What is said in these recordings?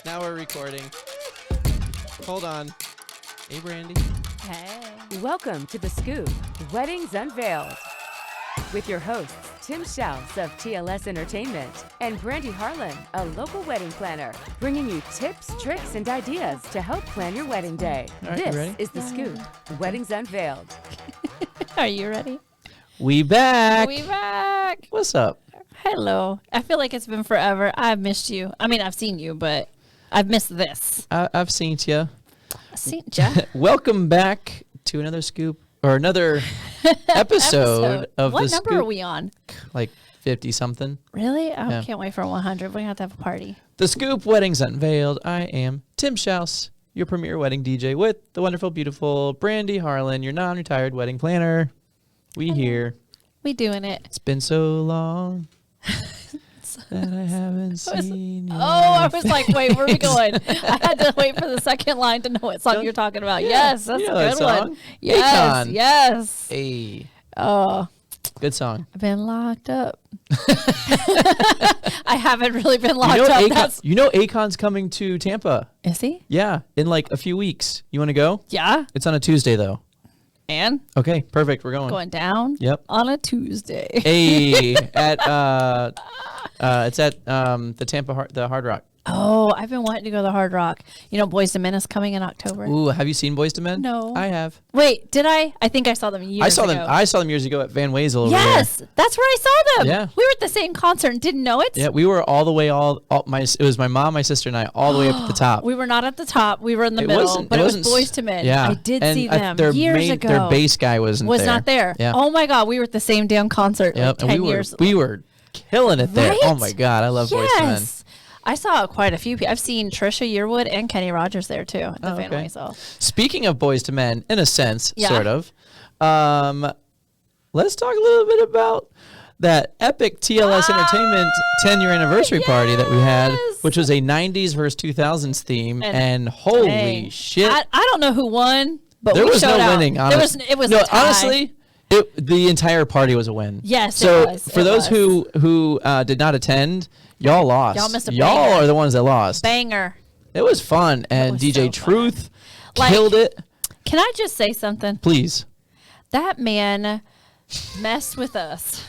Now we're recording. Hold on. Hey, Brandy. Hey. Welcome to The Scoop, Weddings Unveiled. With your hosts, Tim Schaus of TLS Entertainment and Brandy Harlan, a local wedding planner, bringing you tips, tricks, and ideas to help plan your wedding day. All right, you ready? This is The Scoop, Weddings Unveiled. Are you ready? We back. We back. What's up? Hello. I feel like it's been forever. I've missed you. I mean, I've seen you, but I've missed this. I've seen you. I've seen ya. Welcome back to another scoop or another episode of what The number Scoop. are we on? Like 50 something. Really? I Yeah. can't wait for 100. We're going to have a party. The Scoop Weddings Unveiled. I am Tim Schaus, your premier wedding DJ, with the wonderful, beautiful Brandy Harlan, your non-retired wedding planner. We here. We doing it. It's been so long that I haven't seen you. Oh, I was like, wait, where are we going? I had to wait for the second line to know what song you're talking about. Yeah, Yes, that's you a know that good song. one. Yes, Akon. yes. Hey, Oh, good song. I've been locked up. I haven't really been locked up. Akon's coming to Tampa. Is he? Yeah, in like a few weeks. You want to go? Yeah. It's on a Tuesday though. And Okay, perfect. We're going. going down. Yep. On a Tuesday. Hey, at it's at the Tampa the Hard Rock. Oh, I've been wanting to go to the Hard Rock. You know, Boys to Men is coming in October. Ooh, have you seen Boys to Men? No. I have. Wait, did I? I think I saw them years ago. I saw them years ago at Van Wezel over Yes, that's where I saw them. Yeah. We were at the same concert and didn't know it. there. Yeah, we were all the way it was my mom, my sister, and I all the way up at the top. We were not at the top. We were in the It middle, wasn't- but it it was wasn't Boys to Men. Yeah, I did and see them their years ago. Their bass guy was not there. Yeah. Oh my God, we were at the same damn concert Yep, like 10 and years. we were killing it there. Right? Oh my God, I love Boys to Men. Yes. I saw quite a few people. I've seen Trisha Yearwood and Kenny Rogers there too at the Van okay. Wezel. Speaking of Boys to Men, in a sense, Yeah. sort of, let's talk a little bit about that epic TLS Entertainment 10-year anniversary party that we had, yes. which was a 90s versus 2000s theme, and holy Dang. shit. I don't know who won, but There we was showed no out. winning, It was a tie. honestly, the entire party was a win. Yes, so it was. for those who did not attend, y'all lost. Y'all missed a Y'all banger. are the ones that lost. Banger. It was fun, and was DJ so fun. Truth Like- killed it. Can I just say something? Please. That man messed with us.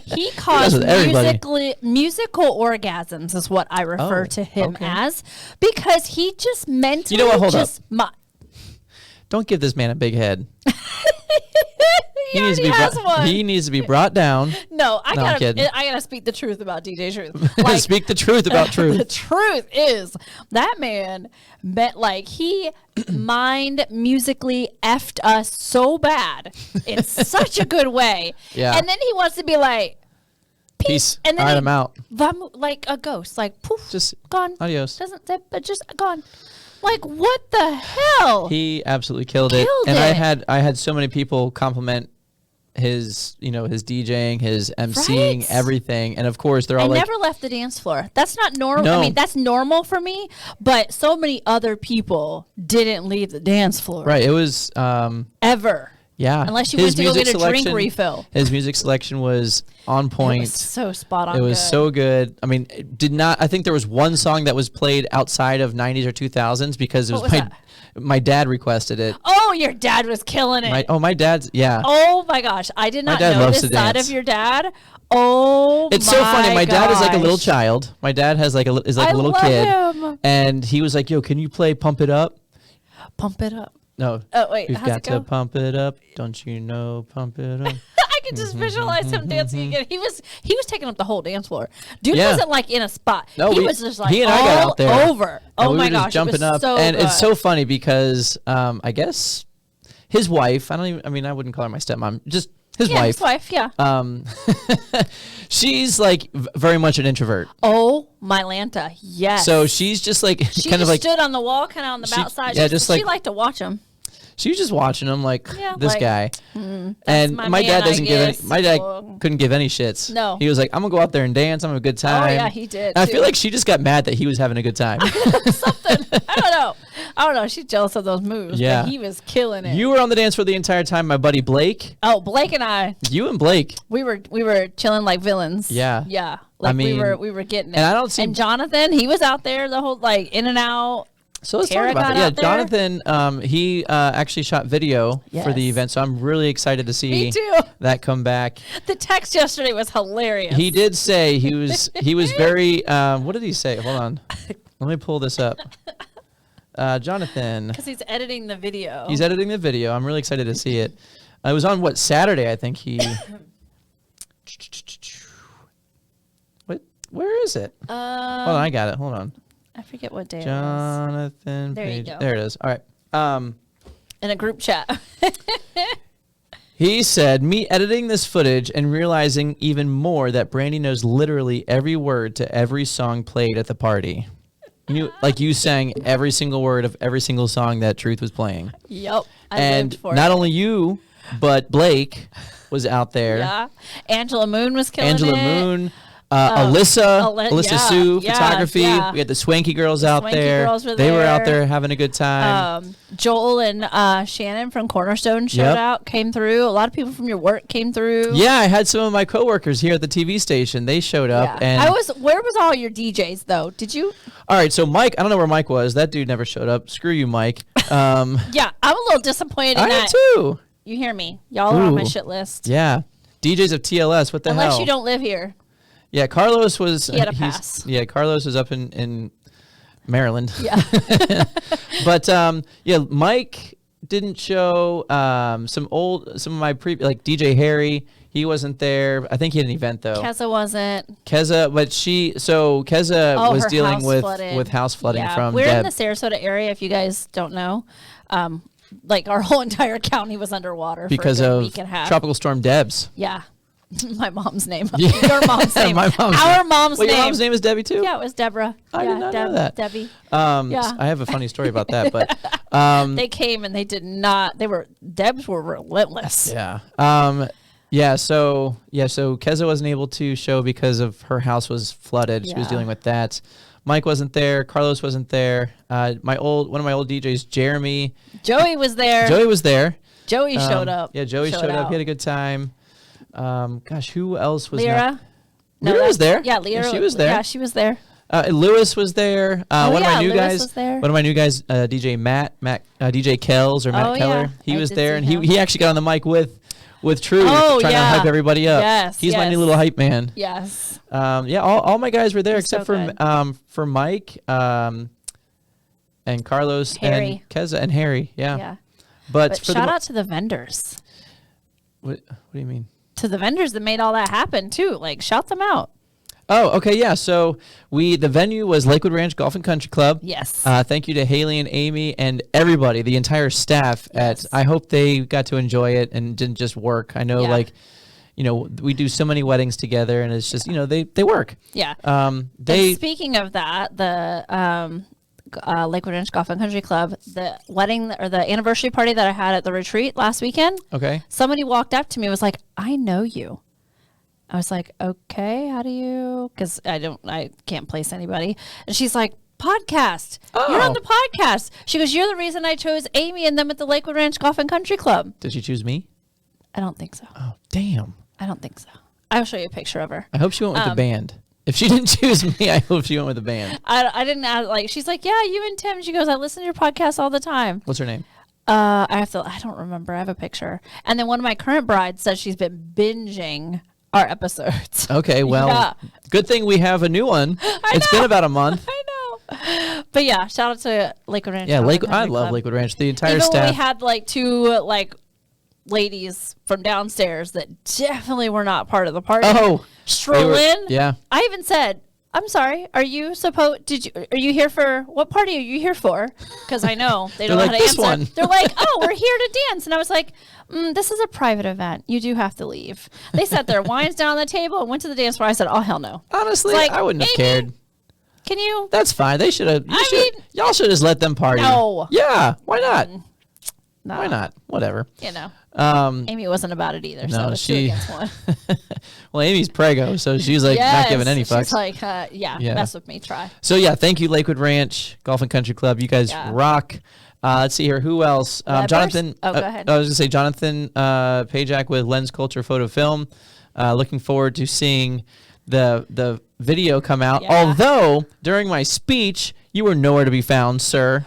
He caused with everybody. musical orgasms is what I refer Oh, to him okay. as, because he just mentally what? Hold up. just Don't give this man a big head. he already has one. He needs to be brought down. No, I'm kidding. I gotta speak the truth about DJ Truth. Like, Speak the truth about the truth. truth is that man he mind musically effed us so bad in such a good way. Yeah. And then he wants to be like, Peace. and then All right, he- I'm out. like a ghost, like poof, Just gone. adios. Doesn't say, but just gone. Like, what the hell? He absolutely killed it. Killed And it. I had so many people compliment his DJing, his emceeing, Right. everything. And of course, they're I all like, never left the dance floor. That's not normal. No. I mean, that's normal for me, but so many other people didn't leave the dance floor. right. It was, Ever. yeah. Unless you His went to go music get a drink selection- refill. His music selection was on It point. was so spot on. It was good. so good. I mean, it did not. I think there was one song that was played outside of 90s or 2000s because it What was was my dad requested it. Oh, your dad was killing it. My dad's yeah. Oh my gosh, I did not dad know loves this to side dance. of your dad. Oh, It's so funny. My dad is like a little gosh. child. My dad has like a little love kid, him. and he was like, "Yo, can you play Pump It Up?" Pump it up. No. Oh wait, We've how's got it go? to pump it up. Don't you know? Pump it up. I can just visualize him dancing again. He was taking up the whole dance floor. Dude Yeah. wasn't like in a spot. No, he we- was just like he and I all got out there, over. And Oh we my were just gosh, jumping it was up, so and good. it's so funny because I guess his wife. I wouldn't call her my stepmom. Just his yeah, wife. his wife, yeah. She's like very much an introvert. Oh my Lanta, yes. So she's just like she kind just of like stood on the wall, kind of on the She- outside. yeah, She just like- liked to watch him. she was just watching him like Yeah, this like, guy. That's And my my man, dad I doesn't give any. guess. My dad Oh. couldn't give any shits. No. He was like, I'm gonna go out there and dance. I'm gonna have a good time. Oh yeah, he did. And I too. feel like she just got mad that he was having a good time. something. I don't know. She's jealous of those moves. Yeah. But he was killing it. You were on the dance floor the entire time. My buddy Blake. Oh, Blake and I, You and Blake. we were chilling like villains. Yeah. Yeah. Like I mean, we were getting it. and I don't see- And Jonathan, he was out there the whole like in and out. So let's Tara talk about got that. Yeah, out there. Jonathan, he actually shot video for the Yes. event, so I'm really excited to see Me too. that come back. The text yesterday was hilarious. He did say he was very. What did he say? Hold on, let me pull this up. Jonathan, because he's editing the video. he's editing the video. I'm really excited to see it. It was on Saturday, I think he. What? Where is it? Hold on, I got it. Hold on. I forget what day it was. Jonathan There you Page. go. There it is. All right. In a group chat. He said, me editing this footage and realizing even more that Brandy knows literally every word to every song played at the party. You sang every single word of every single song that Truth was playing. Yep. I And lived for not it. only you, but Blake was out there. Yeah. Angela Moon was killing Angela it. Moon. Alyssa yeah, Sue, yeah, photography. yeah. We had the Swanky girls out Swanky there. girls were They were out there. there having a good time. Joel and Shannon from Cornerstone showed Yep. out, came through. A lot of people from your work came through. Yeah, I had some of my coworkers here at the TV station. They showed up. Yeah. And Where was all your DJs though? Did you? all right, so Mike, I don't know where Mike was. That dude never showed up. Screw you, Mike. Yeah, I'm a little disappointed in I am that. too. You hear me? Y'all are on my Ooh. shit list. Yeah. DJs of TLS, what the Unless hell? you don't live here. Yeah, Carlos was. He had a pass. Yeah, Carlos was up in Maryland. Yeah. But yeah, Mike didn't show. Some of my like DJ Harry, he wasn't there. I think he had an event though. Keza wasn't. Keza, but Keza was her dealing house flooded. with house flooding Yeah. from We're in Deb. the Sarasota area, if you guys don't know. Like our whole entire county was underwater because for a good of week and a half. Tropical Storm Debs. Yeah. My mom's name. Yeah. Your mom's name. My mom's Our name. mom's Well, name. your mom's name is Debbie too. Yeah, it was Deborah. I yeah, did not know that. Debbie. Yeah. I have a funny story about that, but They came and they did not. Debs were relentless. yeah. So Keza wasn't able to show because of her house was flooded. She was Yeah. dealing with that. Mike wasn't there. Carlos wasn't there. One of my old DJs, Jeremy. Joey was there. Joey was there. Joey showed up. Yeah, Joey showed up. He had a good time. Gosh, who else was Lyra. not? Lyra was there. Yeah, Lyra. She was there. Yeah, she was there. Lewis was there. One of my new Lewis guys. was there. One of my new guys, DJ Matt, DJ Kells or Matt Oh, Keller. yeah. He I was did there, see and him. he actually got on the mic with Truth, Oh, trying yeah. to hype everybody up. Yes, He's my new yes. little hype man. Yes. All my guys were there He's except so for Mike, and Carlos Harry. and Keza and Harry. Yeah. Yeah. But, But for shout the, out to the vendors. What do you mean? To the vendors that made all that happen too. Like shout them out. Oh, okay, yeah. So the venue was Lakewood Ranch Golf and Country Club. Yes. Thank you to Haley and Amy and everybody, the entire staff Yes. I hope they got to enjoy it and didn't just work. I know, Yeah. we do so many weddings together, and it's just, they work. Yeah. They And speaking of that, the Lakewood Ranch Golf and Country Club, the wedding or the anniversary party that I had at the retreat last weekend, okay. somebody walked up to me and was like, I know you. I was like, okay, how do you? Because I can't place anybody. And she's like, podcast. You're on Oh. the podcast. She goes, you're the reason I chose Amy and them at the Lakewood Ranch Golf and Country Club. Did she choose me? I don't think so. Oh, damn. I don't think so. I'll show you a picture of her. I hope she went with the band. If she didn't choose me, I hope she went with the band. I didn't add, she's like, yeah, you and Tim. She goes, I listen to your podcast all the time. What's her name? I don't remember. I have a picture. And then one of my current brides says she's been binging our episodes. Okay, well, Yeah. good thing we have a new one. It's been about a month. I know. But yeah, shout out to Lakewood Ranch. Yeah, Golf and I Country love Club. Lakewood Ranch. The entire Even when staff. we had two ladies from downstairs that definitely were not part of the party. Oh, stroll they were- in. yeah. I even said, I'm sorry. Are you you here for what party are you here for? Because I know they don't know like, how to "This answer. one." They're like, oh, we're here to dance, and I was like, this is a private event. You do have to leave. They set their wines down on the table and went to the dance floor. I said, oh hell no. Honestly, Like, I wouldn't have Amy, cared. Can you? That's fine. They should have. Y'all should just let them party. No. Yeah. Why not? No. Why not? Whatever. You know. Um, Amy wasn't about it either. No, So it's two she- against one. well, Amy's prego, so she's like not giving any fucks. She's like, yeah, Yeah. mess with me. Try. So yeah, thank you, Lakewood Ranch Golf and Country Club. You guys Yeah. rock. Let's see here. Who else? Webbers? Jonathan. Oh, go ahead. I was gonna say Jonathan Pajak with Lens Culture Photo Film. Looking forward to seeing the video come out. Yeah. Although during my speech, you were nowhere to be found, sir.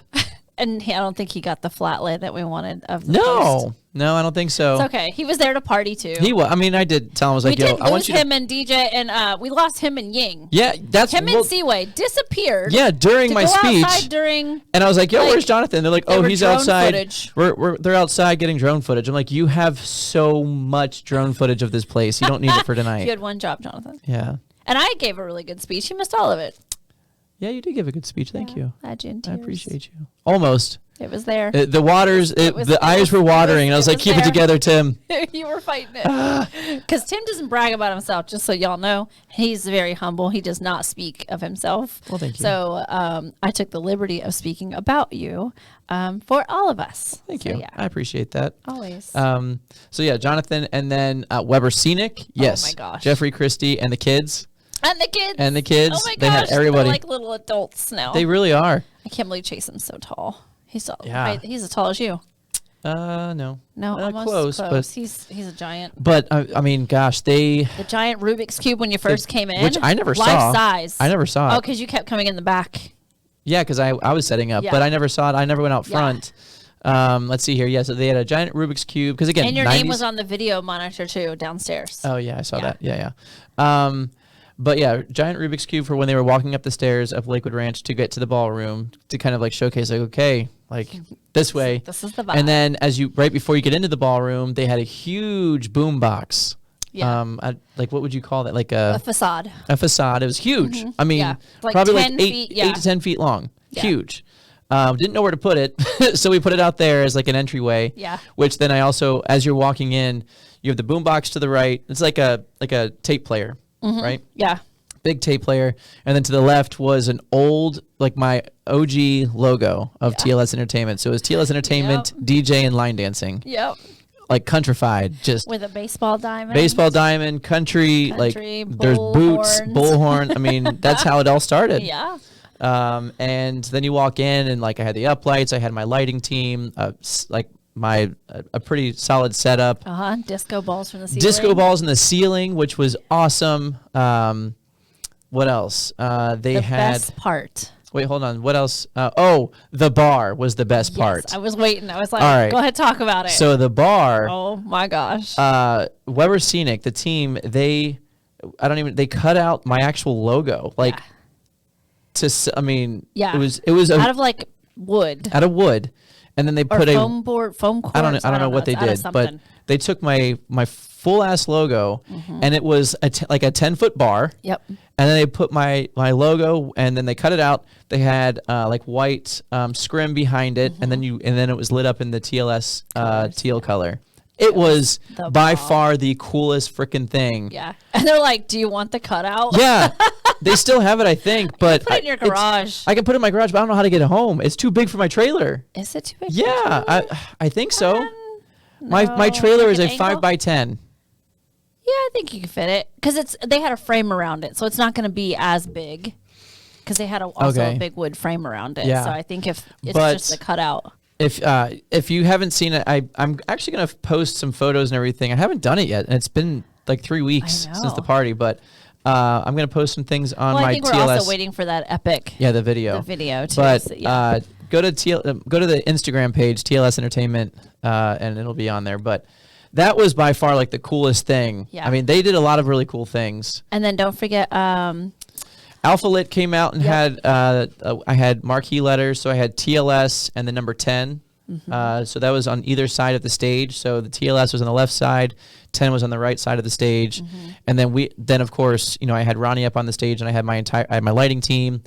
And I don't think he got the flat lay that we wanted of the post. No, I don't think so. It's okay. He was there to party too. He was. I mean, I did tell him, I was like, we yo, did I want lose you to. him and DJ, and we lost him and Ying. Yeah, that's Him and Seaway disappeared. Yeah, during to my go speech. outside during. And I was like, yo, like, where's Jonathan? They're like, there oh, were he's drone outside. footage. They're outside getting drone footage. I'm like, you have so much drone footage of this place. You don't need it for tonight. You had one job, Jonathan. Yeah. And I gave a really good speech. He missed all of it. Yeah, you did give a good speech. Thank you. Legend. I appreciate you. Almost. It was there. The waters, the eyes were watering, and I was like, keep it there. together, Tim. You were fighting it. Because Tim doesn't brag about himself, just so y'all know. He's very humble. He does not speak of himself. Well, thank you. So I took the liberty of speaking about you for all of us. Thank you. Yeah. I appreciate that. Always. So yeah, Jonathan, and then Weber Scenic. Yes. Oh my gosh. Jeffrey Christie and the kids. And the kids. And the kids. Oh my They had gosh. everybody. They're like little adults now. They really are. I can't believe Jason's so tall. He's tall. Yeah. Right, he's as tall as you. No. No, almost close, but he's a giant. but I mean, gosh, The giant Rubik's Cube when you first came in. which I never life saw. size. I never saw Oh, it. because you kept coming in the back. Yeah, because I was setting up, Yeah. but I never saw it. I never went out Yeah. front. Let's see here. Yeah, so they had a giant Rubik's Cube. Because again, And your 90s. name was on the video monitor too downstairs. Oh yeah, I saw Yeah. that. Yeah. But yeah, giant Rubik's Cube for when they were walking up the stairs of Lakewood Ranch to get to the ballroom to kind of like showcase like, okay, like this way. This is the vibe. And then right before you get into the ballroom, they had a huge boom box. Yeah. Like what would you call that? Like A facade. a facade. It was huge. I mean, Yeah. Like probably 10 like feet, yeah. 8 to 10 feet long. Yeah. Huge. Didn't know where to put it, so we put it out there as like an entryway. Yeah. Which then I also, as you're walking in, you have the boom box to the right. It's like a tape player, right? Yeah. Big tape player, and then to the left was an old, like my OG logo of TLS Entertainment. So it was TLS Entertainment, DJ, and line dancing, Yep. like countrified, just With a baseball diamond. baseball diamond, country, like Country, there's boots, bullhorns. bullhorn. I mean, that's how it all started. Yeah. And then you walk in, and like I had the uplights, I had my lighting team, like a pretty solid setup. Disco balls from the ceiling. Disco balls in the ceiling, which was awesome. What else? They The had. best part. Wait, hold on. What else? The bar was the best part. Yes, I was waiting. I was like, All right. go ahead, talk about it. So the bar, oh my gosh. Weber Scenic, the team, they cut out my actual logo, like I mean, Yeah. it was out of like wood. out of wood, and then they Or put foam board, foam cords. I don't know what they It's out of did, but something. they took my full ass logo, and it was like a 10-foot bar. Yep. And then they put my logo, and then they cut it out. They had like white scrim behind it, and then it was lit up in the TLS teal color. It was the by bomb. far the coolest freaking thing. Yeah. And they're like, do you want the cutout? Yeah, they still have it, I think. But Put it in your garage. I can put it in my garage, but I don't know how to get it home. It's too big for my trailer. Is it too big? Yeah, for you? I think so. My No, trailer like is an a 5x10. Yeah, I think you can fit it because they had a frame around it, so it's not going to be as big because they had also Okay. a big wood frame around it. Yeah. So I think if it's But- just a cutout. If you haven't seen it, I'm actually gonna post some photos and everything. I haven't done it yet, and it's been like 3 weeks I since the know. party. But I'm gonna post some things on Well, my I think we're TLS. also waiting for that epic Yeah, the video. too. But so, yeah. go to the Instagram page TLS Entertainment, and it'll be on there. But that was by far like the coolest thing. Yeah. I mean, they did a lot of really cool things. And then don't forget, Alpha Lit came out and had I had marquee letters, so I had TLS and the number 10. So that was on either side of the stage. So the TLS was on the left side, 10 was on the right side of the stage, and then of course I had Ronnie up on the stage, and I had my lighting team,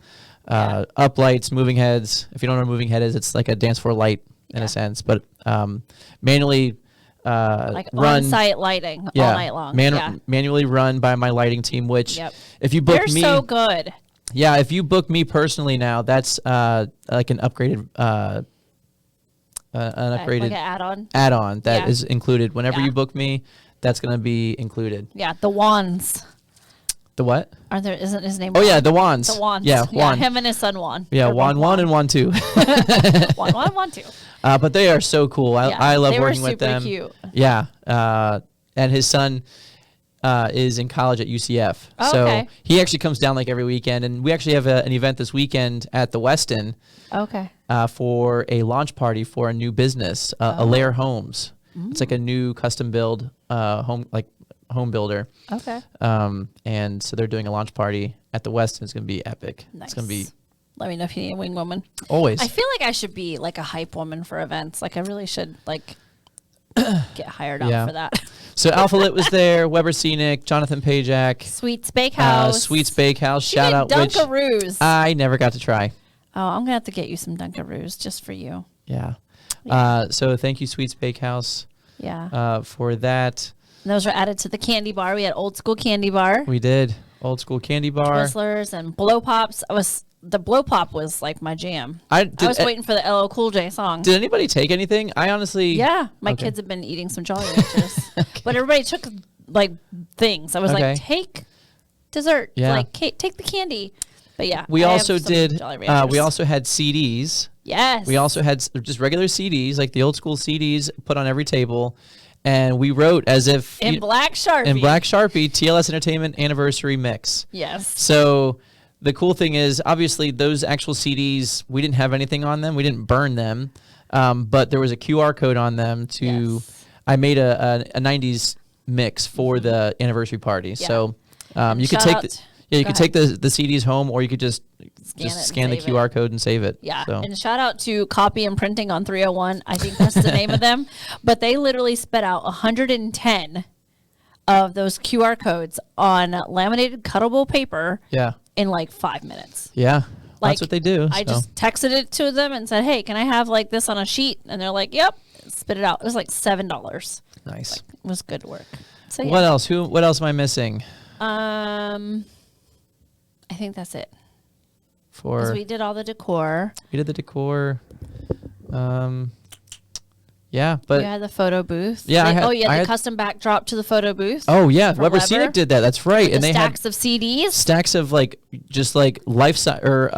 up lights, moving heads. If you don't know what a moving head is, it's like a dance floor light in a sense, but manually like run. on-site lighting all night long. Manually run by my lighting team, which Yep. if you book They're me, so good. yeah, if you book me personally now, that's like an upgraded Like an add-on. add-on that is Yeah. included. Whenever Yeah. you book me, that's going to be included. Yeah, the wands. The what? Isn't his name? Oh Juan? yeah, the wands. The wands. Yeah, Juan. him and his son Juan. Yeah, They're both Juan and Juan 2. Juan 2. But they are so cool. Yeah, I love they were working with super them. cute. Yeah, and his son, is in college at UCF. Oh, so okay. he actually comes down like every weekend, and we actually have an event this weekend at the Westin Okay. for a launch party for a new business, Alair Homes. It's like a new custom build home builder. Okay. And so they're doing a launch party at the Westin. It's going to be epic. Nice. It's going to be Let me know if you need a wing woman. always. I feel like I should be like a hype woman for events. Like I really should like get hired out Yeah. for that. So Alpha Lit was there, Weber Scenic, Jonathan Pajak, Sweets Bakehouse. Sweets Bakehouse. You Shout did out, which Dunkaroos. I never got to try. Oh, I'm gonna have to get you some Dunkaroos just for you. Yeah. Yeah. So thank you, Sweets Bakehouse, Yeah. for that. And those were added to the candy bar. We had old school candy bar, We did old school candy bar. Twizzlers, and blow pops. The blow pop was like my jam. I was waiting for the LL Cool J song. Did anybody take anything? I honestly. Yeah, my Okay. kids have been eating some Jolly Ranchers, but everybody took like things. I was Okay. like, take dessert, Yeah. like take the candy. But yeah, We I have also some did. Jolly Ranchers. We also had CDs. yes. We also had just regular CDs, like the old school CDs, put on every table, and we wrote as if in black Sharpie. in black Sharpie TLS Entertainment Anniversary Mix. Yes. So the cool thing is, obviously, those actual CDs, we didn't have anything on them. We didn't burn them, but there was a QR code on them to. Yes. I made a 90s mix for the anniversary party. Yeah. So you could Shout take out- you go could take the CDs home, or you could just Scan it and scan the save it. QR code and save it. Yeah. So. And shout out to Copy and Printing on 301. I think that's the name of them. But they literally spit out 110 of those QR codes on laminated cuttable paper Yeah. in like 5 minutes. Yeah. Like, That's what they do. I so. just texted it to them and said, hey, can I have like this on a sheet? And they're like, yep. Spit it out. It was like $7. Nice. It was good work. So What yeah. else? What else am I missing? I think that's it. For 'Cause we did all the decor. we did the decor. Yeah, but You had the photo booth. Yeah, I had- oh, you had I the had- custom backdrop to the photo booth. oh yeah, for Weber Weber. Scenic did that. That's right, The and they stacks had of CDs. stacks of like just like life size or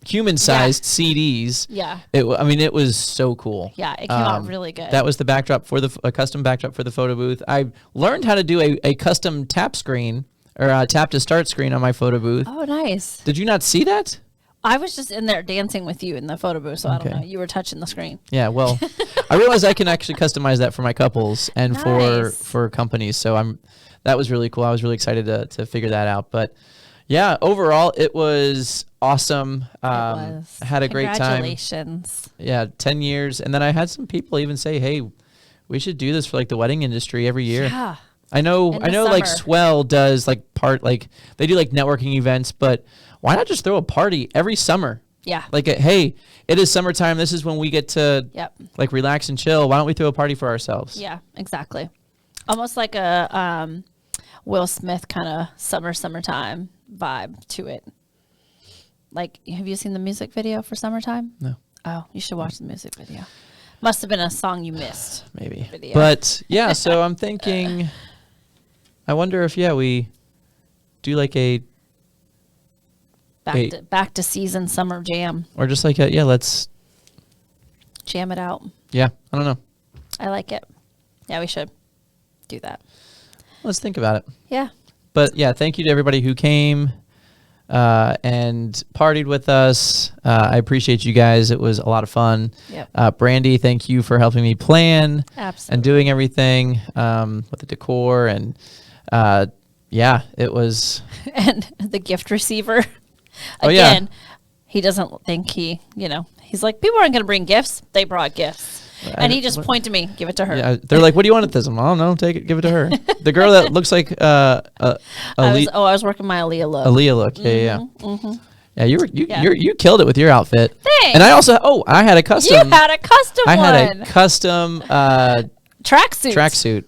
human sized CDs. Yeah. I mean, it was so cool. Yeah, it came out really good. That was the backdrop for a custom backdrop for the photo booth. I learned how to do a custom tap screen or a tap to start screen on my photo booth. Oh, nice. Did you not see that? I was just in there dancing with you in the photo booth, so I Okay. don't know. You were touching the screen. Yeah, well, I realized I can actually customize that for my couples and Nice. for companies. So that was really cool. I was really excited to figure that out. But yeah, overall it was awesome. It was. I had a great time. Congratulations. Yeah, 10 years. And then I had some people even say, "Hey, we should do this for like the wedding industry every year." Yeah. I know In the like summer. Swell does like they do like networking events, but why not just throw a party every summer? Yeah. Like, hey, it is summertime. This is when we get to Yep. like relax and chill. Why don't we throw a party for ourselves? Yeah, exactly. Almost like a Will Smith kind of summertime vibe to it. Like, have you seen the music video for Summertime? No, Oh, you should watch the music video. Must have been a song you missed. maybe. Video. But yeah, so I'm thinking, I wonder if, we do like Hey. Back to season summer jam. or just like let's, Jam it out. I don't know. I like it. Yeah, we should do that. Let's think about it. Yeah. But yeah, thank you to everybody who came and partied with us. I appreciate you guys. It was a lot of fun. Yep. Brandy, thank you for helping me plan Absolutely. and doing everything with the decor. And it was. And the gift receiver. Oh, yeah. Again, he doesn't think he's like, people aren't going to bring gifts. They brought gifts. And he just pointed to me, give it to her. Yeah, they're like, "What do you want at this?" I don't know. Take it, give it to her. The girl that looks like I was working my Aaliyah look. Aaliyah look. Yeah. Yeah, Yeah. you killed it with your outfit. Thanks. And I also I had a custom. You had a custom I one. had a custom Tracksuit. tracksuit,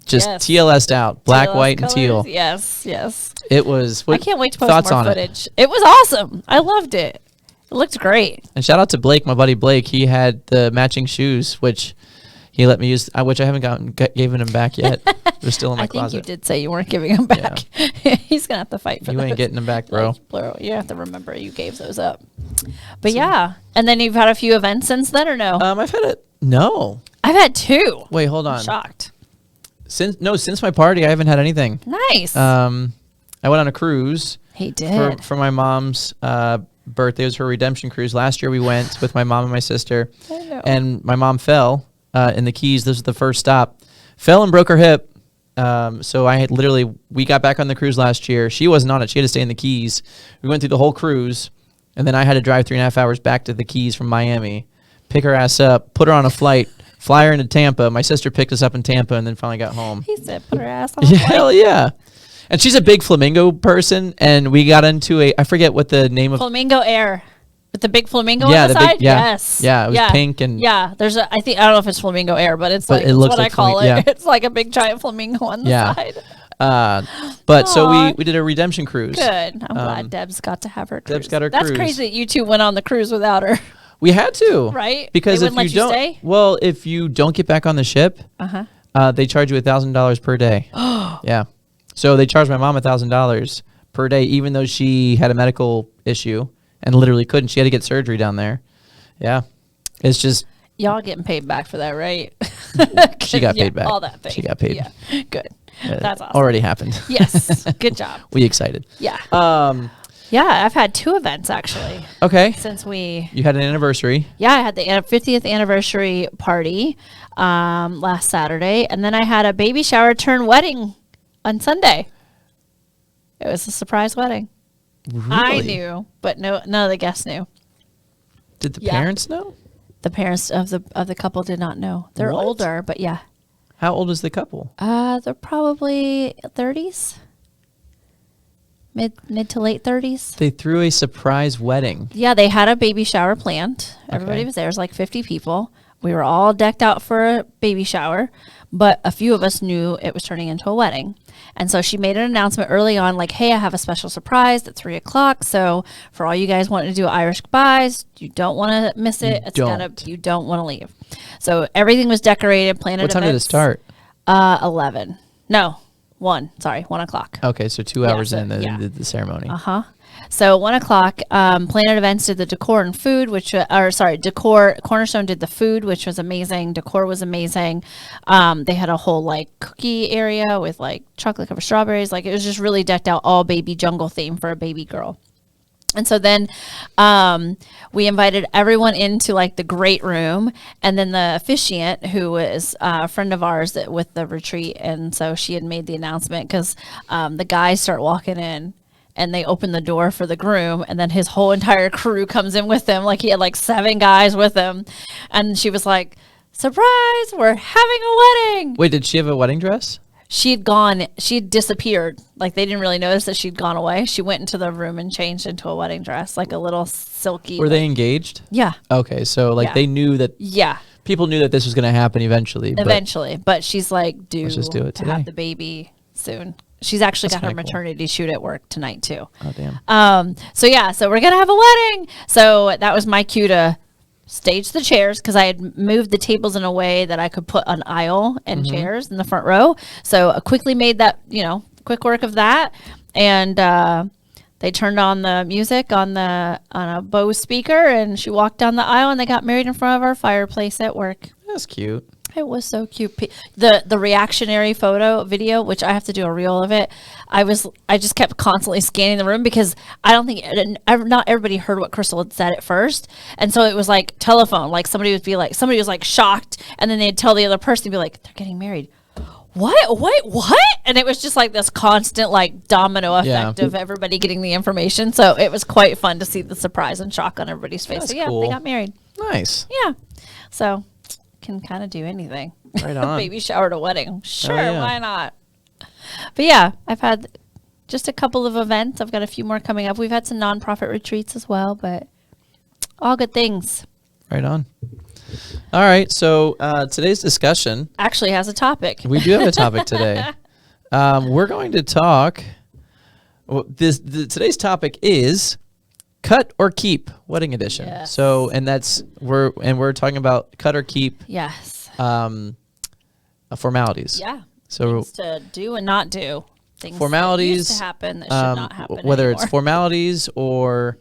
just Yes. TLS'd out, black, TLS white, and teal. colors. Yes, yes. It was. I can't wait to post thoughts more on footage. It was awesome. I loved it. It looked great. And shout out to Blake, my buddy Blake. He had the matching shoes, which he let me use, which I haven't given him back yet. They're still in my I think closet. you did say you weren't giving them back. He's gonna have to fight for You those. ain't getting them back, bro. Like, plural. You have to remember you gave those up. But yeah, and then you've had a few events since then, or no? I've had it. No. I've had two. Wait, hold I'm on. shocked. Since my party, I haven't had anything. Nice. I went on a cruise. He did. For my mom's birthday. It was her redemption cruise. Last year we went with my mom and my sister. I know. And my mom fell in the Keys. This was the first stop. Fell and broke her hip. So we got back on the cruise last year. She wasn't on it. She had to stay in the Keys. We went through the whole cruise, and then I had to drive 3.5 hours back to the Keys from Miami, pick her ass up, put her on a flight, fly her into Tampa. My sister picked us up in Tampa, and then finally got home. He said, "Put her ass on." Yeah, hell yeah. And she's a big flamingo person, and we got into I forget what the name of. Flamingo Air. With the big flamingo Yeah, on the the big- side? yeah. Yes. Yeah, it was pink and- Yeah, I don't know if it's Flamingo Air, but it's But like it looks what like I call it. yeah. It's like a big giant flamingo on the Yeah. side. But so Aw. we did a redemption cruise. Good. I'm glad Deb's got to have her cruise. Deb's got her That's cruise. crazy that you two went on the cruise without her. We had to. Right? Because They if wouldn't you let you don't, stay? well, if you don't get back on the ship, they charge you $1,000 per day. Yeah. So they charged my mom $1,000 per day, even though she had a medical issue and literally couldn't. She had to get surgery down there. Yeah. It's just, Y'all getting paid back for that, right? she got Yeah, paid back. All that thing. She got paid. Yeah. Good. uh, That's awesome. Already happened. Yes. Good job. We excited. Yeah. Yeah. I've had 2 events actually Okay. since we. You had an anniversary. Yeah, I had the 50th anniversary party last Saturday, and then I had a baby shower turn wedding on Sunday. It was a surprise wedding. I Really? knew, but none of the guests knew. Did the Yeah. parents know? The parents of the couple did not know. They're What? older, but yeah. How old is the couple? They're probably 30s. Mid to late 30s. They threw a surprise wedding. Yeah, they had a baby shower planned. Everybody Okay. was there. It was like 50 people. We were all decked out for a baby shower, but a few of us knew it was turning into a wedding. And so she made an announcement early on, like, hey, I have a special surprise at 3:00. So for all you guys wanting to do Irish goodbyes, you don't want to miss it. You don't want to leave. So everything was decorated, planned. What time did it start? 11. No, 1. Sorry, 1:00. Okay, so 2 hours so- in, then yeah. did the ceremony. So 1:00, Planet Events did the decor and food, decor. Cornerstone did the food, which was amazing. Decor was amazing. They had a whole like cookie area with like chocolate covered strawberries. Like it was just really decked out, all baby jungle theme for a baby girl. And so then we invited everyone into like the great room, and then the officiant, who was a friend of ours with the retreat, and so she had made the announcement because the guys start walking in. And they open the door for the groom, and then his whole entire crew comes in with him. Like he had like 7 guys with him. And she was like, surprise, we're having a wedding. Wait, did she have a wedding dress? She'd disappeared. Like they didn't really notice that she'd gone away. She went into the room and changed into a wedding dress, like a little silky. Were they engaged? Yeah. Okay, so like Yeah. they knew that Yeah. people knew that this was going to happen eventually. But she's like, Let's just do it today. have the baby soon. She's actually That's got her kinda cool. maternity shoot at work tonight too. Oh, damn. So we're gonna have a wedding. So that was my cue to stage the chairs because I had moved the tables in a way that I could put an aisle and chairs in the front row. So I quickly made that, quick work of that, and they turned on the music on a Bose speaker, and she walked down the aisle, and they got married in front of our fireplace at work. That's cute. It was so cute. The reactionary video, which I have to do a reel of it. I just kept constantly scanning the room because I don't think not everybody heard what Crystal had said at first, and so it was like telephone. Like somebody was like shocked, and then they'd tell the other person, be like, "They're getting married." What? Wait, what? And it was just like this constant like domino effect of everybody getting the information. So it was quite fun to see the surprise and shock on everybody's face. That's So yeah, cool. they got married. Nice. Yeah. So can kind of do anything. Right on. Baby shower to wedding. Sure, yeah. why not? But yeah, I've had just a couple of events. I've got a few more coming up. We've had some nonprofit retreats as well, but all good things. Right on. All right, so today's discussion, Actually has a topic. we do have a topic today. We're going to talk. Today's topic is cut or keep wedding edition. Yes. So, and we're talking about cut or keep Yes. formalities. Yeah. So Things to do and not do. Things formalities that used to happen that should not happen whether anymore. it's formalities or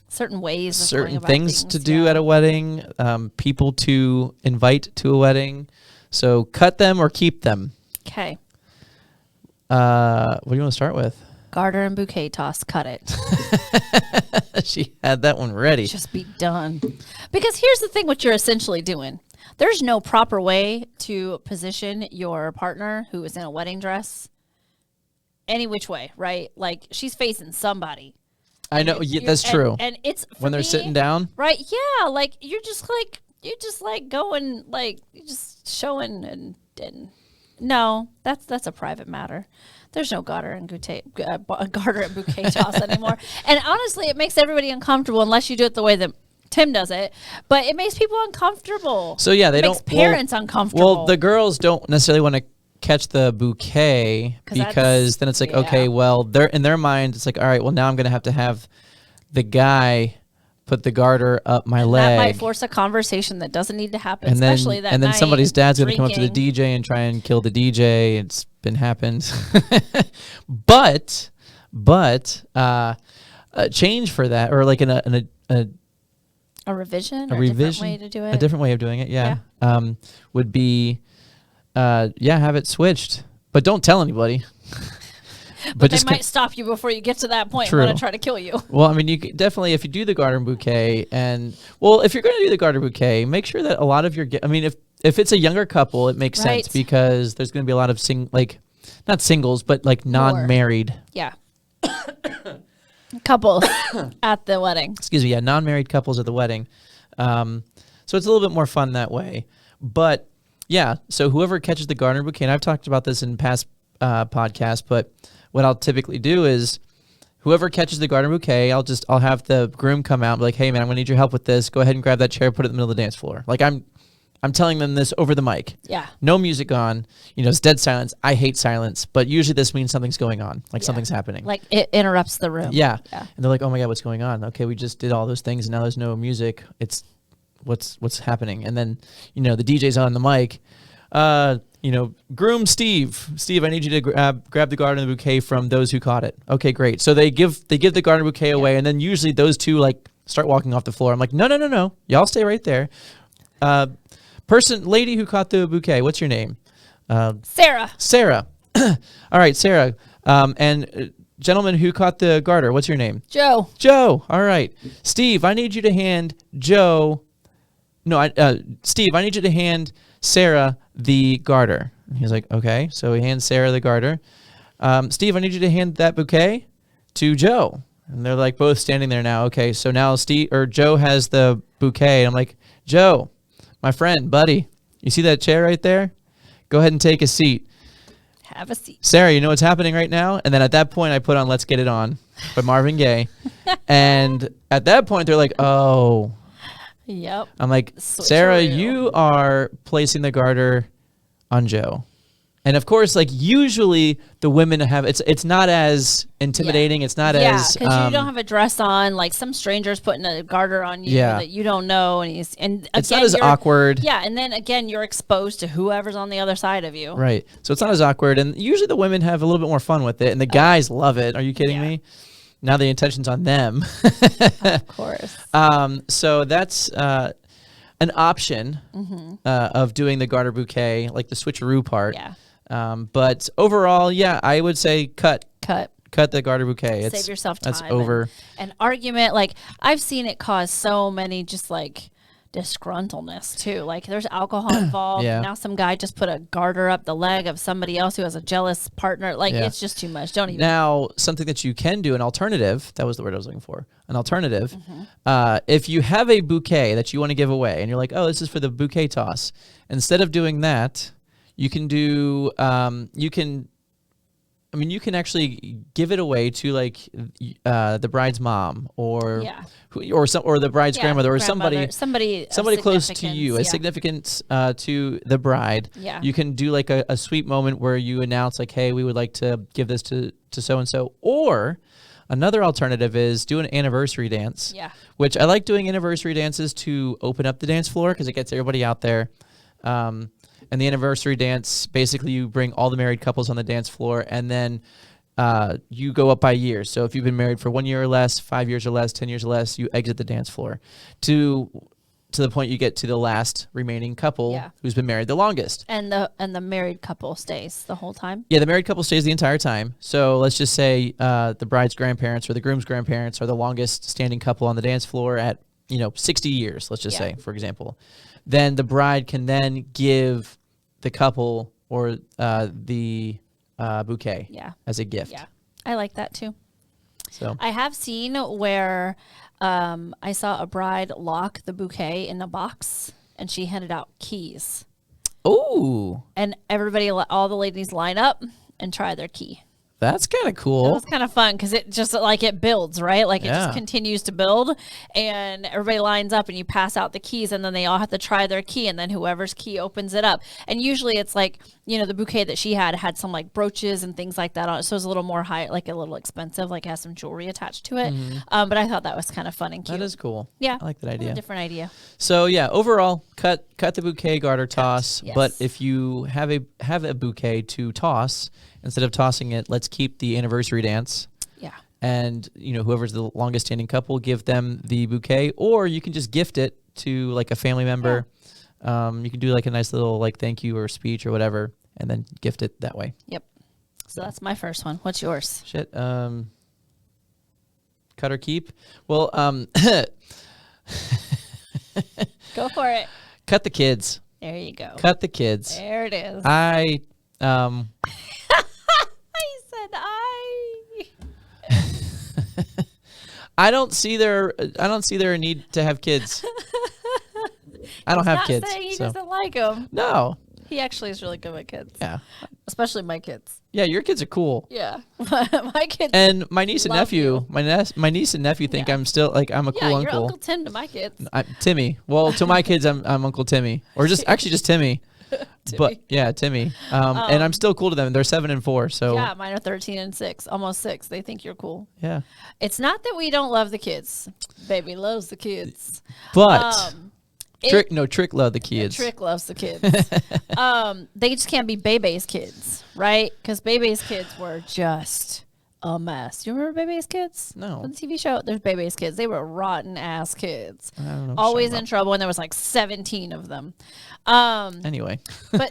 certain ways of going certain about things to do at a wedding, people to invite to a wedding, So cut them or keep them. Okay. What do you want to start with? Garter and bouquet toss. Cut it. She had that one ready. Just be done. Because here's the thing, what you're essentially doing. There's no proper way to position your partner who is in a wedding dress any which way, right? Like, she's facing somebody. I know. Yeah, that's true. And it's when they're sitting down. Right. Yeah. Like, you're just going, like, you're just showing and no, that's a private matter. There's no garter and bouquet toss anymore. And honestly, it makes everybody uncomfortable unless you do it the way that Tim does it. But it makes people uncomfortable. So yeah, it makes parents uncomfortable. Well, the girls don't necessarily want to catch the bouquet because then it's like, okay, well, they're in their mind, it's like, all right, well, now I'm going to have the guy put the garter up my leg. That might force a conversation that doesn't need to happen, and then, especially that and then night, somebody's dad's going to come up to the drinking. DJ and try and kill the DJ. It's been happened. but a change for that, or like a revision, a or revision, different way to do it. a different way of doing it, would be, have it switched, but don't tell anybody. But they might stop you before you get to that point and want to try to kill you. Well, I mean, you could definitely, if you do the garter and bouquet, if you're going to do the garter bouquet, make sure that a lot of your, if it's a younger couple, it makes sense because there's going to be a lot of not singles, but like non-married. Yeah. Couples at the wedding. Excuse me, yeah, non-married couples at the wedding. So it's a little bit more fun that way. But yeah, so whoever catches the garter and bouquet, and I've talked about this in past podcasts, but what I'll typically do is whoever catches the garter and bouquet, I'll have the groom come out and be like, hey man, I'm gonna need your help with this. Go ahead and grab that chair, put it in the middle of the dance floor. Like I'm telling them this over the mic. Yeah. No music on. It's dead silence. I hate silence, but usually this means something's going on, like something's happening. Like it interrupts the room. Yeah. And they're like, oh my God, what's going on? Okay, we just did all those things and now there's no music. It's what's happening. And then, the DJ's on the mic. Groom Steve, I need you to grab the garter and the bouquet from those who caught it. Okay, great. So they give the garter and bouquet away, and then usually those two like start walking off the floor. I'm like, no, y'all stay right there. Lady who caught the bouquet, what's your name? Sarah. All right, Sarah. And gentleman who caught the garter, what's your name? Joe. All right. Steve, I need you to hand Joe. No, Steve, I need you to hand Sarah the garter. And he's like, okay. So he hands Sarah the garter. Steve, I need you to hand that bouquet to Joe. And they're like both standing there now. Okay, so now Joe has the bouquet. And I'm like, Joe, my friend, buddy, you see that chair right there? Go ahead and take a seat. Have a seat. Sarah, you know what's happening right now? And then at that point, I put on Let's Get It On by Marvin Gaye. And at that point, they're like, oh. Yep. I'm like, Sarah, you are placing the garter on Joe. And of course, like usually the women have, it's not as intimidating. It's not as. Yeah, because you don't have a dress on. Like some stranger's putting a garter on you that you don't know. And it's not as awkward. Yeah. And then again, you're exposed to whoever's on the other side of you. Right. So it's not as awkward. And usually the women have a little bit more fun with it. And the guys love it. Are you kidding me? Now the intention's on them. Of course. So that's an option of doing the garter bouquet, like the switcheroo part. Yeah. But overall, I would say cut the garter bouquet. Save yourself time. That's over. An argument, like I've seen it cause so many just like disgruntledness too. Like there's alcohol involved. Now some guy just put a garter up the leg of somebody else who has a jealous partner. Like it's just too much. Don't even. Now something that you can do, an alternative, that was the word I was looking for, an alternative. If you have a bouquet that you want to give away and you're like, oh, this is for the bouquet toss. Instead of doing that, you can do, you can actually give it away to like the bride's mom or the bride's grandmother or somebody close to you, a significant to the bride. Yeah. You can do like a sweet moment where you announce like, hey, we would like to give this to so and so. Or another alternative is do an anniversary dance. Yeah. Which I like doing anniversary dances to open up the dance floor because it gets everybody out there. And the anniversary dance, basically you bring all the married couples on the dance floor and then you go up by years. So if you've been married for 1 year or less, 5 years or less, 10 years or less, you exit the dance floor. To to the point you get to the last remaining couple who's been married the longest. And the married couple stays the whole time? Yeah, the married couple stays the entire time. So let's just say the bride's grandparents or the groom's grandparents are the longest standing couple on the dance floor at, 60 years, let's just say, for example. Then the bride can then give the couple or the bouquet as a gift. Yeah, I like that too. So I have seen where I saw a bride lock the bouquet in a box, and she handed out keys. Oh. And all the ladies line up and try their key. That's kind of cool. It was kind of fun because it just it builds, right? Like it just continues to build, and everybody lines up and you pass out the keys, and then they all have to try their key, and then whoever's key opens it up. And usually it's the bouquet that she had some brooches and things like that on it. So it was a little more high, a little expensive, it has some jewelry attached to it. But I thought that was kind of fun and cute. That is cool. Yeah. I like that idea. A different idea. So yeah, overall, cut the bouquet, garter toss. Yes. But if you have a bouquet to toss, instead of tossing it, let's keep the anniversary dance. Yeah. And whoever's the longest standing couple, give them the bouquet, or you can just gift it to a family member. Yeah. You can do a nice little thank you or speech or whatever, and then gift it that way. Yep. So that's my first one. What's yours? Shit. Cut or keep. Well, Go for it. cut the kids. There you go. Cut the kids. There it is. I I don't see their need to have kids. I don't have kids. Saying he doesn't like them. No. He actually is really good with kids. Yeah. Especially my kids. Yeah, your kids are cool. Yeah. My kids. And my niece and nephew, you. my niece and nephew think I'm still I'm a cool you're uncle. Uncle Tim to my kids. Timmy. Well, to my kids, I'm Uncle Timmy, or just Timmy. But yeah, Timmy. And I'm still cool to them. They're 7 and 4. So yeah, mine are 13 and 6, almost 6. They think you're cool. Yeah. It's not that we don't love the kids. Baby loves the kids. But Trick love the kids. Trick loves the kids. They just can't be Bebe's kids, right? Because Bebe's kids were just a mess. Do you remember Bebe's kids? No. On the TV show, there's Bebe's kids. They were rotten ass kids. I don't know. Always in trouble, and there was 17 of them. Anyway. But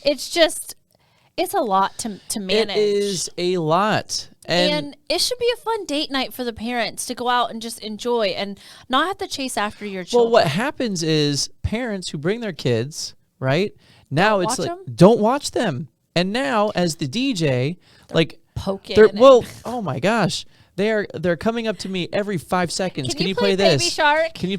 it's a lot to manage. It is a lot. And it should be a fun date night for the parents to go out and just enjoy and not have to chase after your children. Well, what happens is parents who bring their kids, right? Now it's don't watch them. And now as the DJ, poking. Oh my gosh. They're coming up to me every 5 seconds. Can you play Baby this? Shark? Can you?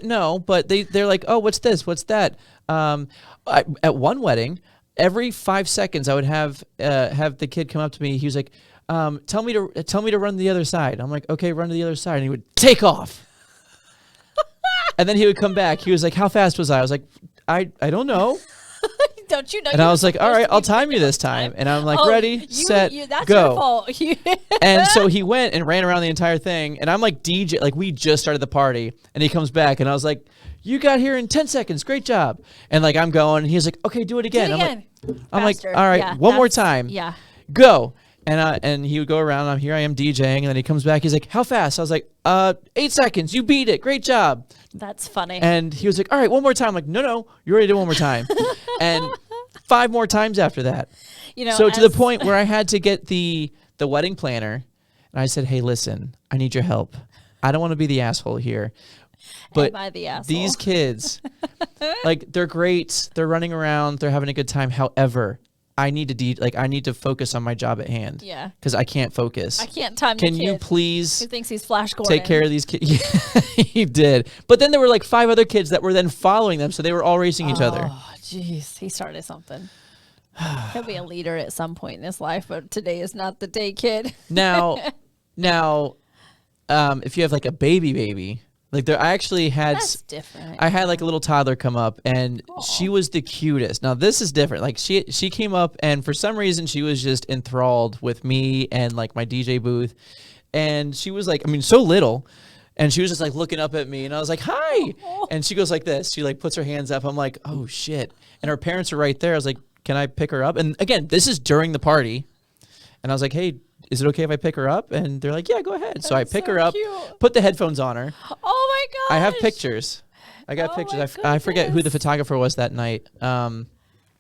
No, but they're like, oh, what's this? What's that? At one wedding, every 5 seconds, I would have the kid come up to me. He was like, tell me to run to the other side. I'm like, okay, run to the other side, and he would take off. And then he would come back. He was like, how fast was I? I was like, I don't know. Don't you know? And I was like, all right, I'll time you this time. And I'm like, ready, set, that's go. Your fault. And so he went and ran around the entire thing. And I'm like, DJ, we just started the party. And he comes back and I was like, you got here in 10 seconds. Great job. And I'm going, and he's like, okay, do it again. I'm like, all right, one more time. Yeah. Go. And he would go around. Here I am DJing, and then he comes back. He's like, "How fast?" I was like, 8 seconds. You beat it. Great job." That's funny. And he was like, "All right, one more time." I'm like, no, you already did one more time, and 5 more times after that. So to the point where I had to get the wedding planner, and I said, "Hey, listen, I need your help. I don't want to be the asshole here, but these kids, they're great. They're running around. They're having a good time. However, I need to focus on my job at hand. Yeah. Because I can't focus. I can't time the Can kid. you please He thinks he's Flash Gordon. take care of these kids? Yeah, he did. But then there were 5 other kids that were then following them, so they were all racing each other. Oh, jeez. He started something. He'll be a leader at some point in his life, but today is not the day, kid. Now, if you have a baby, I actually had. That's different. I had a little toddler come up, and she was the cutest. Now this is different. She came up, and for some reason she was just enthralled with me and my DJ booth, and she was so little, and she was just looking up at me, and I was like, "Hi," and she goes like this. She puts her hands up. I'm like, "Oh shit!" And her parents are right there. I was like, "Can I pick her up?" And again, this is during the party, and I was like, "Hey, is it okay if I pick her up?" And they're like, "Yeah, go ahead." So I pick her up, put the headphones on her. Oh my god! I have pictures. I got Oh pictures. my I forget who the goodness. photographer was that night.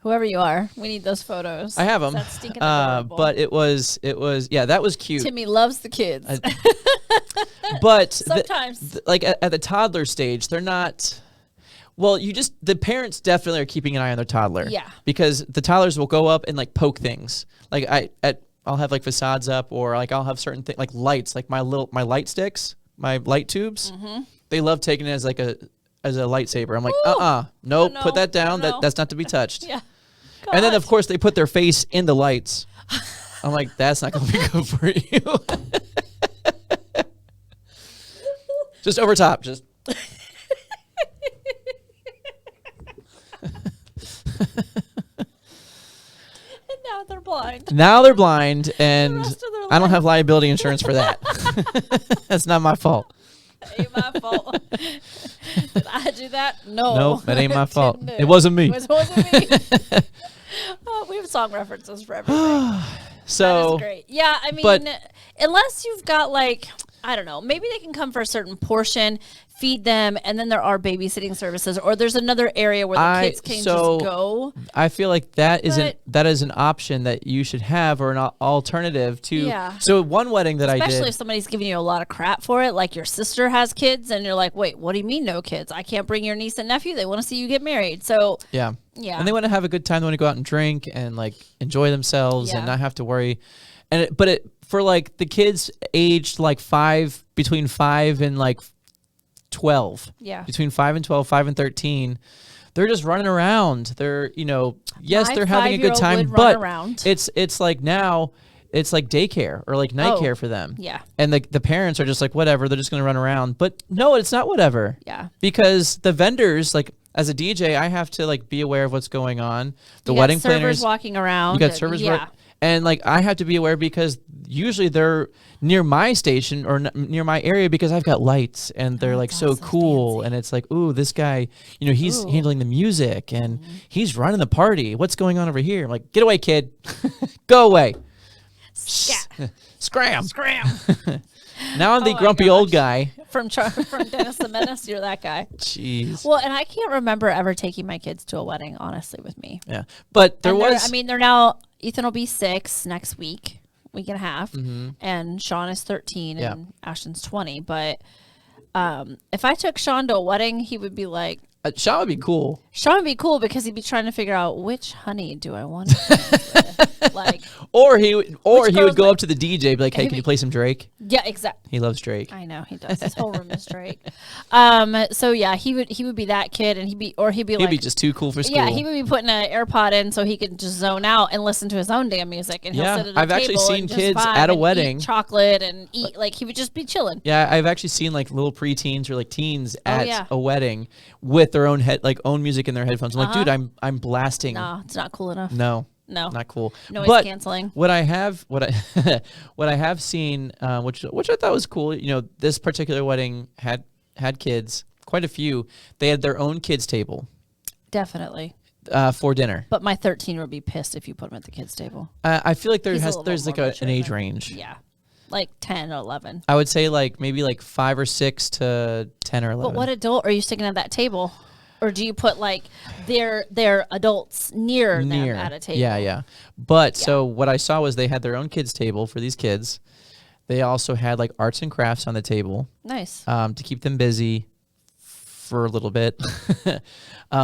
Whoever you are, we need those photos. I have them. That's stinking adorable. But it was yeah, that was cute. Timmy loves the kids. But Sometimes. like at the toddler stage, they're not. Well, the parents definitely are keeping an eye on their toddler. Yeah. Because the toddlers will go up and like poke things. Like I'll have like facades up, or like I'll have certain things like lights, like my light sticks, my light tubes. Mm-hmm. They love taking it as like a lightsaber. I'm like, Ooh. nope, No, put that down. no. That's not to be touched. Yeah. And then of God. course they put their face in the lights. I'm like, that's not gonna be good for you. Just over top, just. And now they're blind. Now they're blind, and rest of their I don't life. have liability insurance for that. That's not my fault. Ain't my fault. Did I do that? No. Nope, that ain't my fault. Didn't It wasn't me. It wasn't me. Oh, we have song references for everything. That So is great. Yeah, I mean, but- unless you've got like, I don't know, maybe they can come for a certain portion, feed them, and then there are babysitting services, or there's another area where the kids can just go. I feel like that But- that is an option that you should have, or an alternative to. Yeah. So one wedding that I Especially did. if somebody's giving you a lot of crap for it, like your sister has kids, and you're like, wait, what do you mean no kids? I can't bring your niece and nephew. They want to see you get married. So, Yeah. yeah. And they want to have a good time. They want to go out and drink and like enjoy themselves Yeah. and not have to worry. And for like the kids aged like between 5 and like 12. Yeah. Between 5 and 12, 5 and 13, they're just running around. They're, yes, My they're having a good 5-year-old time, would run but around. it's like now it's like daycare or like night Oh, care for them. yeah. And the parents are just like, whatever, they're just going to run around. But no, it's not whatever. Yeah. Because the vendors, like as a DJ, I have to like be aware of what's going on. The You got wedding servers planners, walking around. you got and- servers Yeah. and like I have to be aware because usually they're near my station or near my area because I've got lights and they're like so that's so cool. fancy. And it's like, ooh, this guy, he's Ooh. handling the music and he's running the party. What's going on over here? I'm like, get away, kid. Go away. Scat. Scram. Scram. Now I'm the Oh my grumpy old gosh. guy. from Dennis the Menace, you're that guy. Jeez. Well, and I can't remember ever taking my kids to a wedding, honestly, with me. Yeah. But there And was. they're now, Ethan will be 6 next week and a half, Mm-hmm. and Sean is 13 Yeah. and Ashton's 20. But if I took Sean to a wedding, he would be like, Sean would be cool. Sean would be cool because he'd be trying to figure out which honey do I want. Like, Or he would girl's go like- up to the DJ, be like, "Hey, He'd can you be- play some Drake?" yeah, exactly. He loves Drake. I know he does. His whole room is Drake. So yeah, he would be that kid, and he'd be He'd like, be just too cool for school. yeah, he would be putting an AirPod in so he could just zone out and listen to his own damn music. And he'll Yeah, sit at a I've actually table seen and just kids vibe at a and wedding. eat chocolate and eat, like he would just be chilling. Yeah, I've actually seen like little preteens or like teens at yeah. a wedding with their own own music in their headphones. I'm like, Uh-huh. dude, I'm blasting. No, it's not cool enough. No, No. not cool. Noise but canceling. What I have seen, which I thought was cool. This particular wedding had kids, quite a few. They had their own kids table Definitely. for dinner. But my 13 would be pissed if you put him at the kids' table. I feel like He's a little there's more like mature an age than- range. Yeah. Like 10 or 11. I would say like maybe like 5 or 6 to 10 or 11. But what adult are you sticking at that table? Or do you put like their adults near them at a table? Yeah. But so what I saw was they had their own kids table for these kids. They also had like arts and crafts on the table Nice. to keep them busy for a little bit.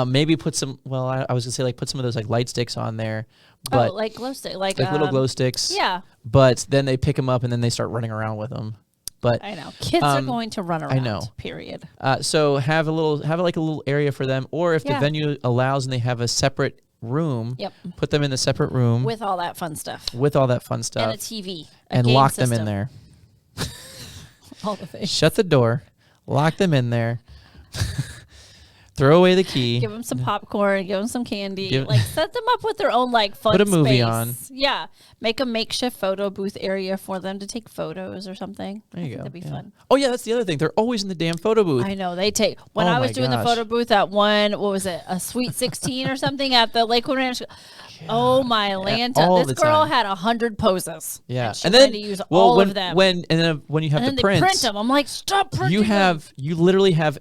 Maybe put some. Well, I was gonna say like put some of those like light sticks on there, but like glow stick, like little glow sticks. Yeah, But then they pick them up and then they start running around with them. But I know kids are going to run around. know. Period. so have like a little area for them, or if the Yeah. venue allows and they have a separate room, Yep. put them in the separate room With all that fun stuff with all that fun stuff and a TV and game lock them in system, there. All the things. Shut the door, lock them in there, throw away the key. Give them some popcorn. Give them some candy. Give- Like set them up with their own like fun. Put a movie space. on. Yeah, make a makeshift photo booth area for them to take photos or something. There you go. That'd be yeah. fun. Oh yeah, that's the other thing. They're always in the damn photo booth. I know they take. When Oh I my was doing the gosh. photo booth at what was it, a Sweet 16 or something at the Lakewood Ranch? Oh my Lanta! all This the girl time. had 100 poses. Yeah, and, she and then wanted to use well, all when, of them. when you have and the then they prints, print them. I'm like, stop printing. you literally have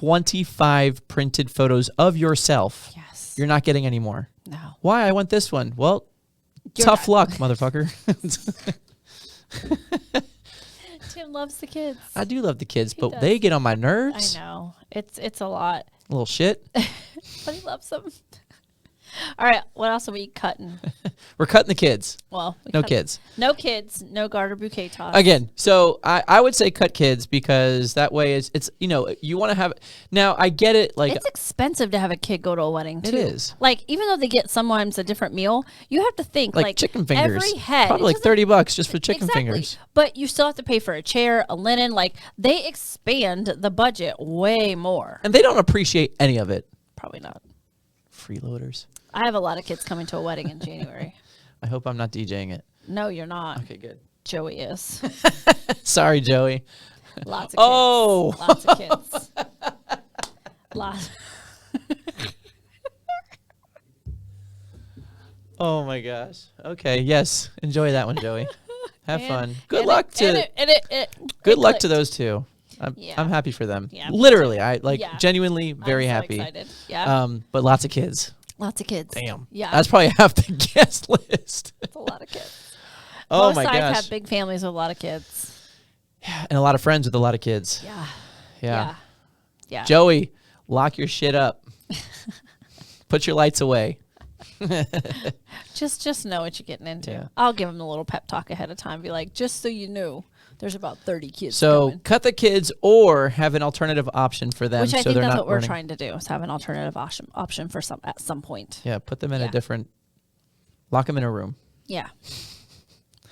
25 printed photos of yourself. Yes. You're not getting any more. No. Why? I want this one. Well, You're tough not. luck, motherfucker. Tim loves the kids. I do love the kids, but does. they get on my I nerves. know. It's a lot. Little shit. But he loves them. All right. What else are we cutting? We're cutting the kids. Well, we No cut- kids. No kids. No garter bouquet toss. Again, so I would say cut kids because that way it's you want to have now I get it like It's expensive to have a kid go to a wedding, too. It is. Like, even though they get sometimes a different meal, you have to think, like chicken fingers. every head. Probably like it doesn't- $30 just for chicken exactly. fingers. But you still have to pay for a chair, a linen. Like, they expand the budget way more. And they don't appreciate any of it. Probably not. Freeloaders. I have a lot of kids coming to a wedding in January. I hope I'm not DJing it. No, you're not. Okay, good. Joey is. Sorry, Joey. Lots of kids. Oh. Lots of kids. Lots. Oh my gosh. Okay, yes. Enjoy that one, Joey. Have fun. Good And luck it- to good it luck to clicked. those two. Yeah. I'm happy for them. Yeah, me Literally, I like Yeah. genuinely very I'm so happy. excited. Yeah. But lots of kids. Lots of kids. Damn. Yeah. That's probably half the guest list. That's a lot of kids. Oh Both my sides gosh. have big families with a lot of kids. And a lot of friends with a lot of kids. Yeah. Yeah. Yeah. Joey, lock your shit up. Put your lights away. Just know what you're getting into. Yeah. I'll give them a little pep talk ahead of time. Be like, just so you knew, there's about 30 kids So coming. cut the kids or have an alternative option for them Which I so think they're that's not what we're burning. trying to do, is have an alternative option for some at some point. Yeah, put them in Yeah. a different lock them in a room. Yeah.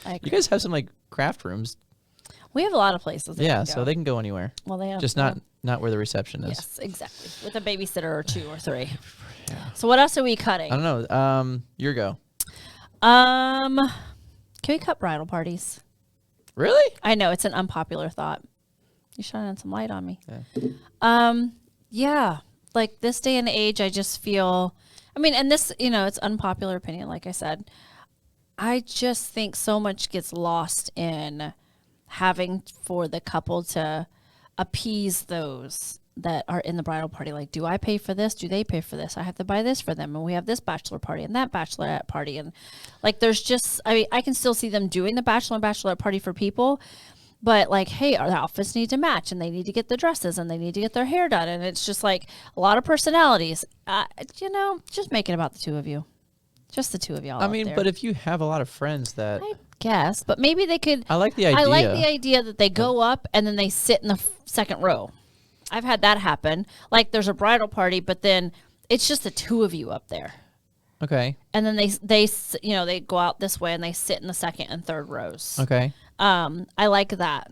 I You agree. guys have some like craft rooms. We have a lot of places. They Yeah, can so go. they can go anywhere. Well, they have Just not where the reception is. Yes, exactly. With a babysitter or 2 or 3. So what else are we cutting? I don't know. Your go. Can we cut bridal parties? Really? I know it's an unpopular thought. You're shining some light on me. Yeah. Yeah. Like this day and age, I just feel, I mean, and this, it's unpopular opinion, like I said. I just think so much gets lost in having for the couple to appease those that are in the bridal party. Like, do I pay for this? Do they pay for this? I have to buy this for them. And we have this bachelor party and that bachelorette party. And like, there's just, I mean, I can still see them doing the bachelor and bachelorette party for people. But like, hey, our outfits need to match and they need to get the dresses and they need to get their hair done. And it's just like a lot of personalities, just make it about the two of you. Just the two of y'all. I mean, but if you have a lot of friends that I guess, but maybe they could. I like the idea. I like the idea that they go up and then they sit in the second row. I've had that happen. Like there's a bridal party, but then it's just the two of you up there. Okay. And then they go out this way and they sit in the second and third rows. Okay. I like that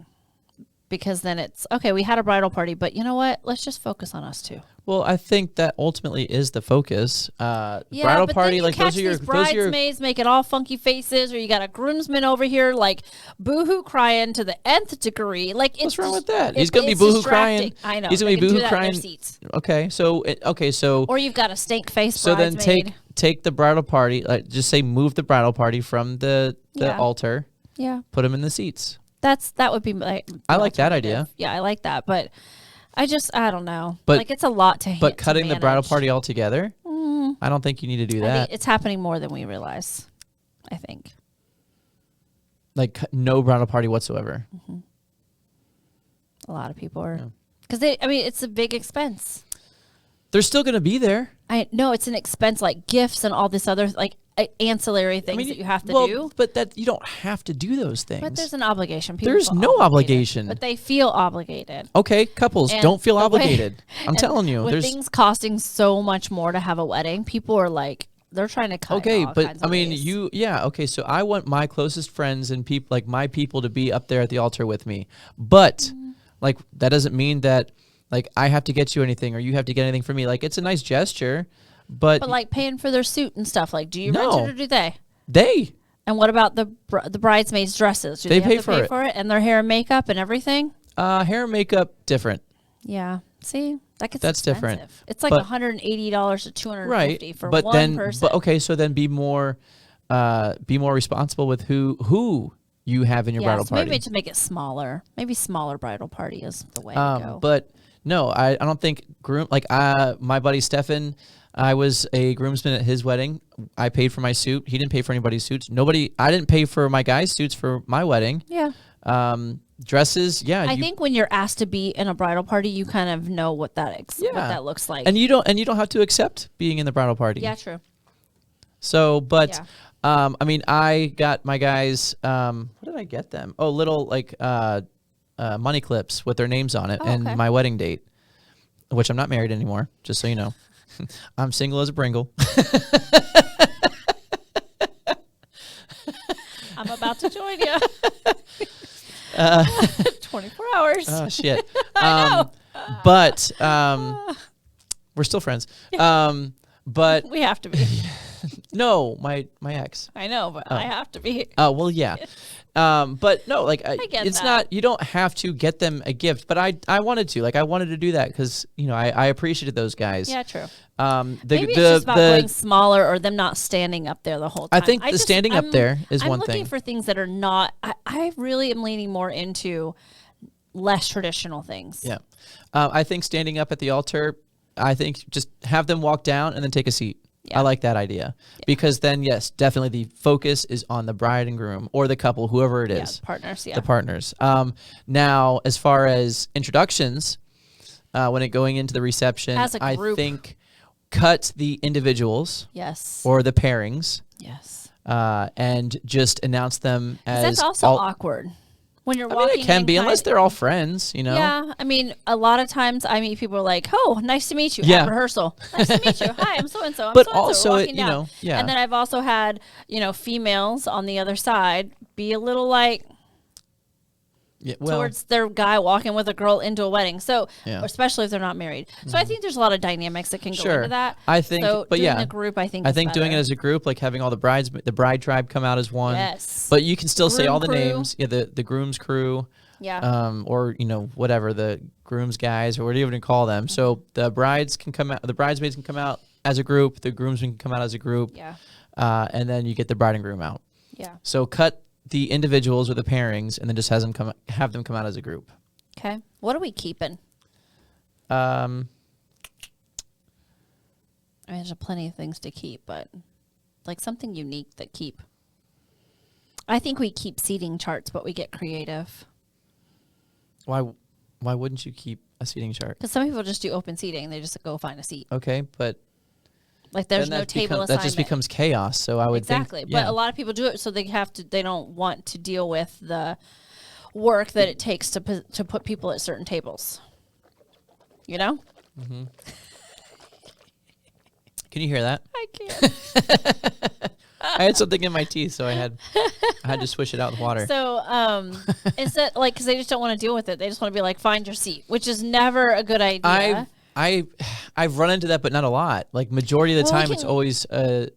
because then it's okay. We had a bridal party, but you know what? Let's just focus on us two. Well, I think that ultimately is the focus. Yeah, Bridal but party, then you like catch those are your these bridesmaids making all funky faces, or you got a groomsman over here like boohoo crying to the nth degree. Like, What's wrong with that? He's gonna be boohoo crying. I know. He's gonna they be can do boohoo that in their crying. seats. Okay. So Or you've got a stank face so then bridesmaid. take the bridal party. Like just say move the bridal party from the Yeah. altar. Yeah, Put them in the seats. that would be like. I like that idea. Yeah, I like that, but I don't know. But- like it's a lot to. But cutting the bridal manage. party altogether, I don't think you need to do I that. think it's happening more than we realize. I think. Like no bridal party whatsoever. A lot of people are because it's a big expense. They're still going to be there. I know it's an expense like gifts and all this other like ancillary things that you have to do. But that you don't have to do those things. But there's an obligation. People There's feel no obligated, obligation. but they feel obligated. Okay, couples And don't feel the way- obligated. I'm and telling you, with there's things costing so much more to have a wedding, people are like they're trying to cut. okay, all but kinds I of mean, ways. okay. So I want my closest friends and people, like my people, to be up there at the altar with me. But like that doesn't mean that like I have to get you anything or you have to get anything from me. Like it's a nice gesture, but But like paying for their suit and stuff. Like, do you No. rent it or do they? they And what about the bridesmaids' dresses? Do They they, have pay to for pay it. for it and their hair and makeup and everything? hair and makeup different. Yeah. See, that gets That's different. expensive. It's like But- $180 to $250 Right, for but one then, person. but okay, so then be more responsible with who you have in your bridal so party. maybe to make it smaller. Maybe smaller bridal party is the way to go. But No, I don't think my buddy Stefan, I was a groomsman at his wedding. I paid for my suit. He didn't pay for anybody's suits. I didn't pay for my guys' suits for my wedding. Yeah. Dresses, yeah. I think when you're asked to be in a bridal party, you kind of know what that looks like. And you don't have to accept being in the bridal party. Yeah, true. So, but I mean, I got my guys what did I get them? Oh, little money clips with their names on it and my wedding date, which I'm not married anymore, just so you know. I'm single as a Pringle. I'm about to join you. 24 hours. Oh, shit. I know. But we're still friends. But we have to be. no, my ex. I know, but I have to be. Oh, well, yeah. But no, like it's not, you don't have to get them a gift, but I wanted to, I wanted to do that because, I appreciated those guys. Yeah, true. Maybe it's just about going smaller or them not standing up there the whole time. I think standing up there is one thing. I'm looking for things that are not, I really am leaning more into less traditional things. Yeah. I think standing up at the altar, I think just have them walk down and then take a seat. Yeah. I like that idea because then, yes, definitely the focus is on the bride and groom or the couple, whoever it is. The partners, The partners. Now, as far as introductions, when it going into the reception, I think cut the individuals. Yes. Or the pairings. Yes. And just announce them as. That's also awkward. When you're walking, it can be unless they're all friends, Yeah, I mean, a lot of times I meet people like, "Oh, nice to meet you." Yeah. At rehearsal, nice to meet you. Hi, I'm so and so. But also, yeah. And then I've also had females on the other side be a little towards their guy walking with a girl into a wedding. So, especially if they're not married. So I think there's a lot of dynamics that can go into that. I think, but doing a group, I think doing it as a group, like having all the bride tribe come out as one. Yes. But you can still say all the crew. names. Yeah, the groom's crew. Yeah. Or whatever, the groom's guys or whatever you want to call them. So the brides can come out, the bridesmaids can come out as a group, the groomsmen can come out as a group. Yeah. And then you get the bride and groom out. Yeah. So cut the individuals or the pairings, and then just have them come out as a group. Okay. What are we keeping? I mean, there's plenty of things to keep, but something unique that keep. I think we keep seating charts, but we get creative. Why wouldn't you keep a seating chart? Because some people just do open seating; they just go find a seat. Okay, but. There's no table assignment. That just becomes chaos. So I would exactly. think, but a lot of people do it, so they don't want to deal with the work that it takes to put people at certain tables. Mm-hmm. Can you hear that? I can't. I had something in my teeth, so I had to swish it out with water. So instead, because they just don't want to deal with it, they just want to be find your seat, which is never a good idea. I've run into that, but not a lot. Majority of the time, it's always a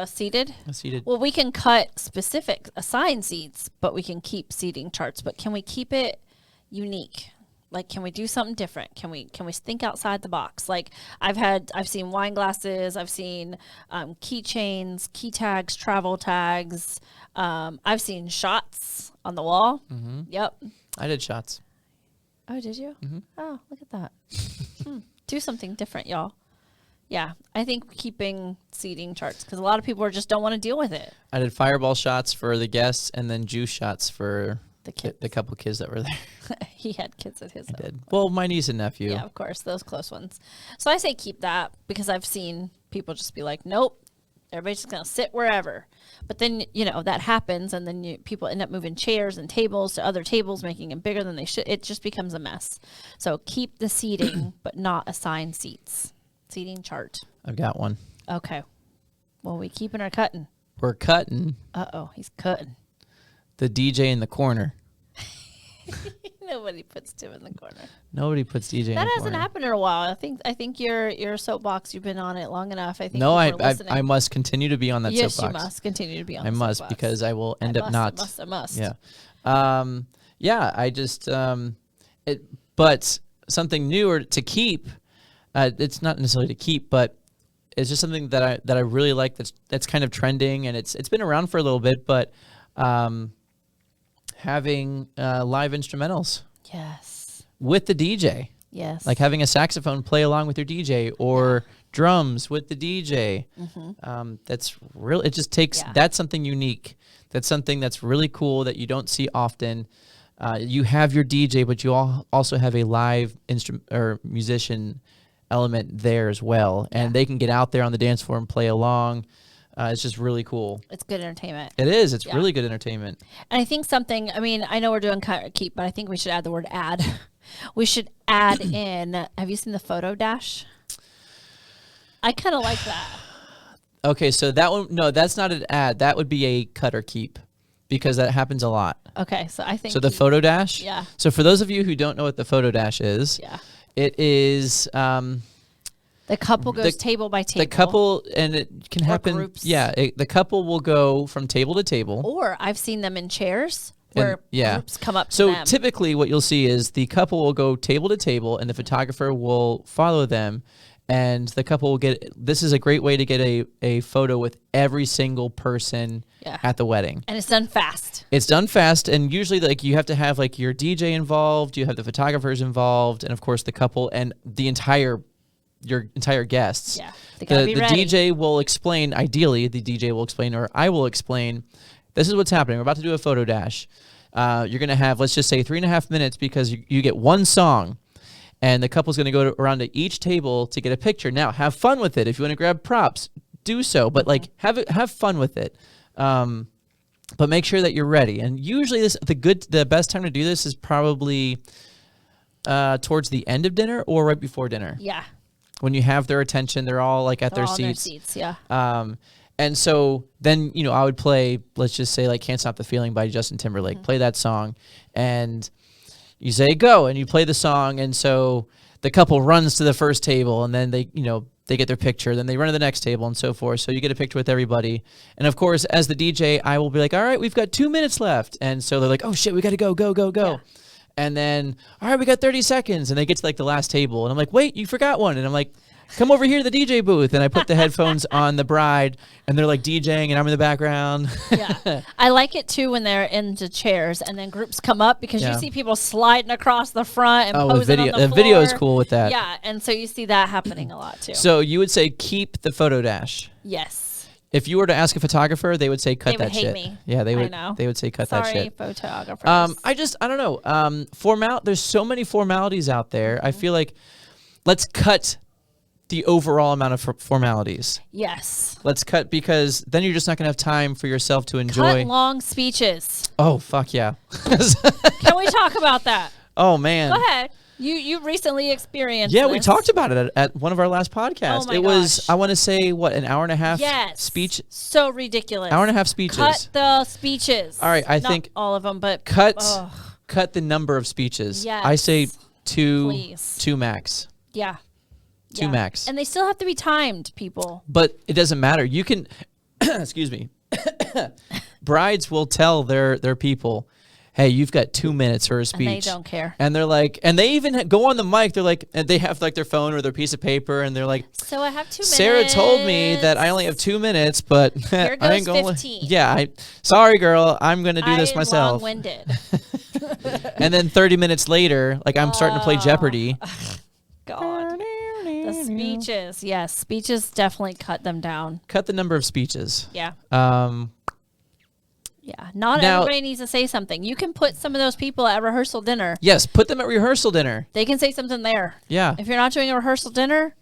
seated. A seated. Well, we can cut specific assigned seats, but we can keep seating charts. But can we keep it unique? Can we do something different? Can we think outside the box? I've seen wine glasses. I've seen keychains, key tags, travel tags. I've seen shots on the wall. Mm-hmm. Yep. I did shots. Oh, did you? Mm-hmm. Oh, look at that. Do something different, y'all. Yeah, I think keeping seating charts because a lot of people just don't want to deal with it. I did fireball shots for the guests and then juice shots for the kids. The couple kids that were there. He had kids at his. I did. Well, my niece and nephew. Yeah, of course, those close ones. So I say keep that because I've seen people just be like, nope. Everybody's just going to sit wherever. But then, that happens, and then people end up moving chairs and tables to other tables, making them bigger than they should. It just becomes a mess. So keep the seating, but not assign seats. Seating chart. I've got one. Okay. Well, we keeping or cutting? We're cutting. Uh-oh, he's cutting. The DJ in the corner. Nobody puts Tim in the corner. Nobody puts DJ in the corner. That hasn't happened in a while. I think your soapbox, you've been on it long enough. I think. No, I must continue to be on that soapbox. Yes, you must continue to be on. I must soapbox. because I will end up not. I must. Yeah. I just but something newer to keep. It's not necessarily to keep, but it's just something that I really like. That's kind of trending, and it's been around for a little bit, but having live instrumentals. Yes. with the DJ. Yes. Like having a saxophone play along with your DJ or drums with the DJ. That's real. It just takes, that's something unique. That's something that's really cool that you don't see often. You have your DJ, but you also have a live instrument or musician element there as well. And they can get out there on the dance floor and play along. It's just really cool. It's good entertainment. It is. It's really good entertainment. And I think something, I mean, I know we're doing cut or keep, but I think we should add the word add. We should add in, have you seen the photo dash? I kind of like that. Okay, so that one, no, that's not an ad. That would be a cut or keep because that happens a lot. Okay, so I think. So the photo dash? Yeah. So for those of you who don't know what the photo dash is, it is. The couple goes table by table. The couple, and it can happen. Groups. Yeah, the couple will go from table to table. Or I've seen them in chairs where groups come up to so them. typically what you'll see is the couple will go table to table and the photographer will follow them and the couple will get, this is a great way to get a photo with every single person at the wedding. And it's done fast. It's done fast, and usually like you have to have like your DJ involved, you have the photographers involved, and of course the couple and your entire guests. Yeah, they gotta be ready. DJ will explain, ideally the DJ will explain, or I will explain, this is what's happening. We're about to do a photo dash. You're going to have, let's just say 3.5 minutes because you get one song and the couple's going to go around to each table to get a picture. Now, have fun with it. If you want to grab props, do so, but like have fun with it. But make sure that you're ready. And usually the best time to do this is probably towards the end of dinner or right before dinner. Yeah. When you have their attention, they're all like at their all seats. In their seats, yeah. And so then, I would play, let's just say like Can't Stop the Feeling by Justin Timberlake, play that song and you say go and you play the song. And so the couple runs to the first table and then they get their picture, then they run to the next table and so forth. So you get a picture with everybody. And of course, as the DJ, I will be like, all right, we've got 2 minutes left. And so they're like, oh shit, we got to go. Yeah. And then, all right, we got 30 seconds. And they get to like the last table. And I'm like, wait, you forgot one. And I'm like, come over here to the DJ booth. And I put the headphones on the bride and they're like DJing and I'm in the background. Yeah. I like it too when they're into chairs and then groups come up because you see people sliding across the front and posing on the floor. The video is cool with that. Yeah. And so you see that happening a lot too. So you would say keep the photo dash. Yes. If you were to ask a photographer, they would say cut that shit. They would hate me. Yeah, they would. I know. They would say cut that shit. Sorry, photographers. I don't know. There's so many formalities out there. I feel like let's cut the overall amount of formalities. Yes. Let's cut because then you're just not going to have time for yourself to enjoy. Cut long speeches. Oh, fuck yeah. Can we talk about that? Oh, man. Go ahead. You recently experienced Yeah, this. we talked about it at one of our last podcasts. Oh my it was, gosh. I want to say, an hour and a half speech? So ridiculous. Hour and a half speeches. Cut the speeches. All right, I Not think all of them, but cut the number of speeches. Yes. I say two max. Yeah. Two max. And they still have to be timed, people. But it doesn't matter. You can, excuse me, brides will tell their people, hey, you've got 2 minutes for a speech. And they don't care. And they're like, and they even go on the mic. They're like, and they have like their phone or their piece of paper, and they're like, so I have 2 minutes. Sarah told me that I only have 2 minutes, but here I ain't goes going. 15. Yeah, sorry, girl, I'm gonna do this myself. Long-winded. And then 30 minutes later, like I'm starting to play Jeopardy. God. The speeches. Yes, speeches definitely cut them down. Cut the number of speeches. Yeah. Yeah. Not everybody needs to say something. You can put some of those people at rehearsal dinner. Yes, put them at rehearsal dinner. They can say something there. Yeah. If you're not doing a rehearsal dinner,